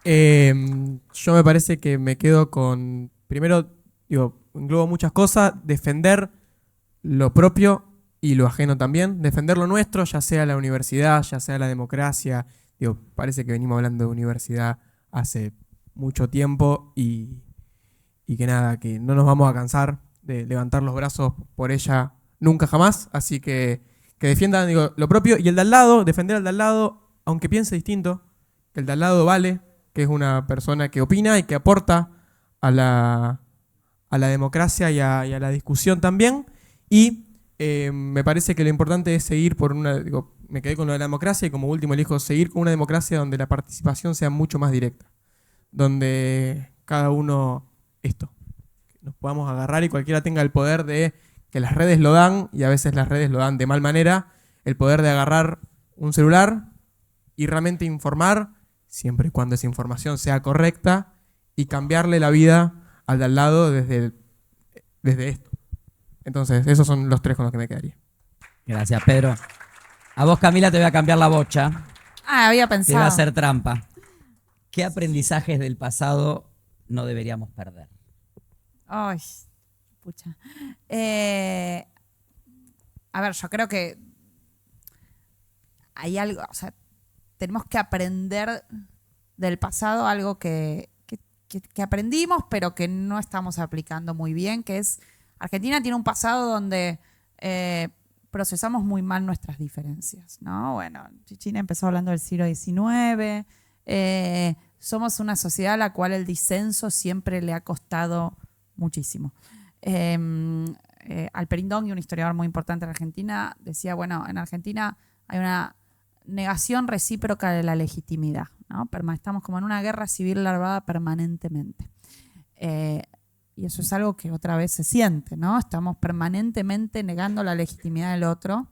Yo me parece que me quedo con, primero, englobo muchas cosas, defender lo propio, y lo ajeno también, defender lo nuestro, ya sea la universidad, ya sea la democracia. Digo, parece que venimos hablando de universidad hace mucho tiempo y que nada, que no nos vamos a cansar de levantar los brazos por ella nunca jamás, así que defiendan, digo, lo propio, y el de al lado, defender al de al lado, aunque piense distinto, que el de al lado vale, que es una persona que opina y que aporta a la democracia y a la discusión también, y me parece que lo importante es seguir por digo, me quedé con lo de la democracia y como último elijo seguir con una democracia donde la participación sea mucho más directa, donde cada uno nos podamos agarrar y cualquiera tenga el poder de, que las redes lo dan, y a veces las redes lo dan de mal manera, el poder de agarrar un celular y realmente informar, siempre y cuando esa información sea correcta, y cambiarle la vida al de al lado desde esto. Entonces, esos son los 3 con los que me quedaría. Gracias, Pedro. A vos, Camila, te voy a cambiar la bocha. Había Te voy a pensado. hacer trampa. ¿Qué aprendizajes del pasado no deberíamos perder? Ay, pucha. A ver, yo creo que hay algo, o sea, tenemos que aprender del pasado algo que aprendimos, pero que no estamos aplicando muy bien, que es, Argentina tiene un pasado donde procesamos muy mal nuestras diferencias, ¿no? Bueno, Chichina empezó hablando del siglo XIX, somos una sociedad a la cual el disenso siempre le ha costado muchísimo. Alperín Dongui, un historiador muy importante en Argentina, decía, bueno, en Argentina hay una negación recíproca de la legitimidad, ¿no? Estamos como en una guerra civil larvada permanentemente. Y eso es algo que otra vez se siente, ¿no? Estamos permanentemente negando la legitimidad del otro.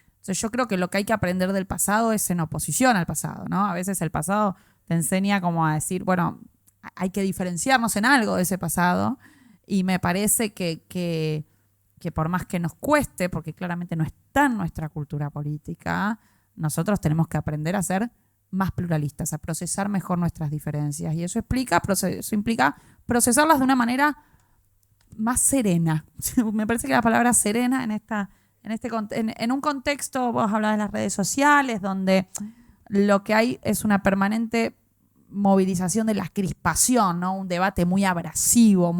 Entonces yo creo que lo que hay que aprender del pasado es en oposición al pasado, ¿no? A veces el pasado te enseña como a decir, bueno, hay que diferenciarnos en algo de ese pasado, y me parece que por más que nos cueste, porque claramente no está en nuestra cultura política, nosotros tenemos que aprender a ser más pluralistas, a procesar mejor nuestras diferencias. Y eso implica procesarlas de una manera más serena. Me parece que la palabra serena en un contexto, vos hablás de las redes sociales, donde lo que hay es una permanente movilización de la crispación, ¿no? Un debate muy abrasivo,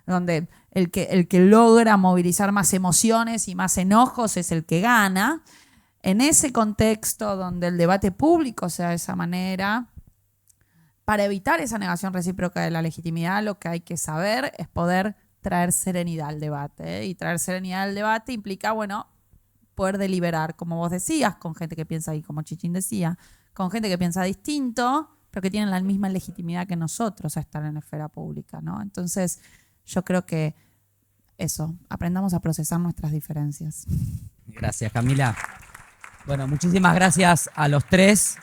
donde el que logra movilizar más emociones y más enojos es el que gana. En ese contexto donde el debate público sea de esa manera, para evitar esa negación recíproca de la legitimidad, lo que hay que saber es poder traer serenidad al debate, ¿eh? Y traer serenidad al debate implica, bueno, poder deliberar, como vos decías, con gente que piensa, y como Chichín decía, con gente que piensa distinto, pero que tienen la misma legitimidad que nosotros a estar en la esfera pública, ¿no? Entonces, yo creo que eso, aprendamos a procesar nuestras diferencias. Gracias, Camila. Bueno, muchísimas gracias a los 3.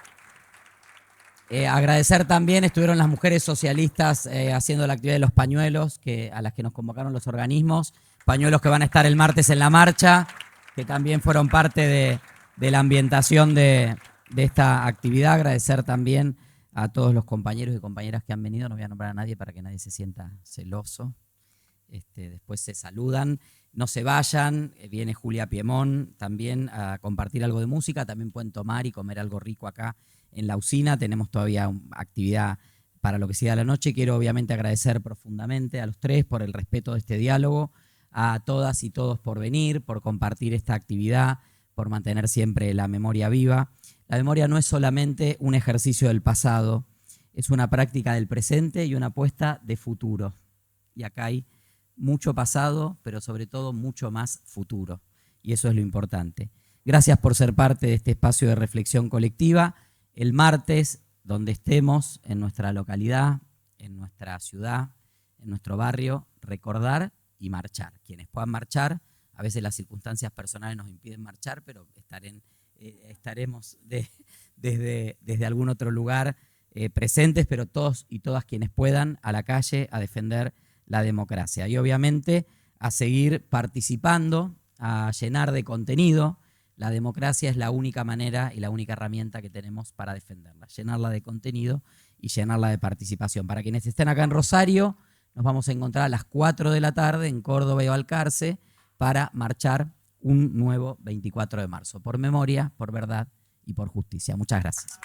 Agradecer también, estuvieron las mujeres socialistas haciendo la actividad de los pañuelos, a las que nos convocaron los organismos, pañuelos que van a estar el martes en la marcha, que también fueron parte de la ambientación de esta actividad. Agradecer también a todos los compañeros y compañeras que han venido, no voy a nombrar a nadie para que nadie se sienta celoso. Después se saludan, no se vayan, viene Julia Piemón también a compartir algo de música, también pueden tomar y comer algo rico acá en la usina, tenemos todavía actividad para lo que siga la noche. Quiero obviamente agradecer profundamente a los 3 por el respeto de este diálogo, a todas y todos por venir, por compartir esta actividad, por mantener siempre la memoria viva. La memoria no es solamente un ejercicio del pasado, es una práctica del presente y una apuesta de futuro. Y acá hay mucho pasado, pero sobre todo mucho más futuro. Y eso es lo importante. Gracias por ser parte de este espacio de reflexión colectiva. El martes, donde estemos, en nuestra localidad, en nuestra ciudad, en nuestro barrio, recordar y marchar. Quienes puedan marchar, a veces las circunstancias personales nos impiden marchar, pero estaremos desde algún otro lugar presentes, pero todos y todas quienes puedan a la calle a defender la democracia. Y obviamente a seguir participando, a llenar de contenido. La democracia es la única manera y la única herramienta que tenemos para defenderla. Llenarla de contenido y llenarla de participación. Para quienes estén acá en Rosario, nos vamos a encontrar a las 4 de la tarde en Córdoba y Balcarce para marchar un nuevo 24 de marzo, por memoria, por verdad y por justicia. Muchas gracias.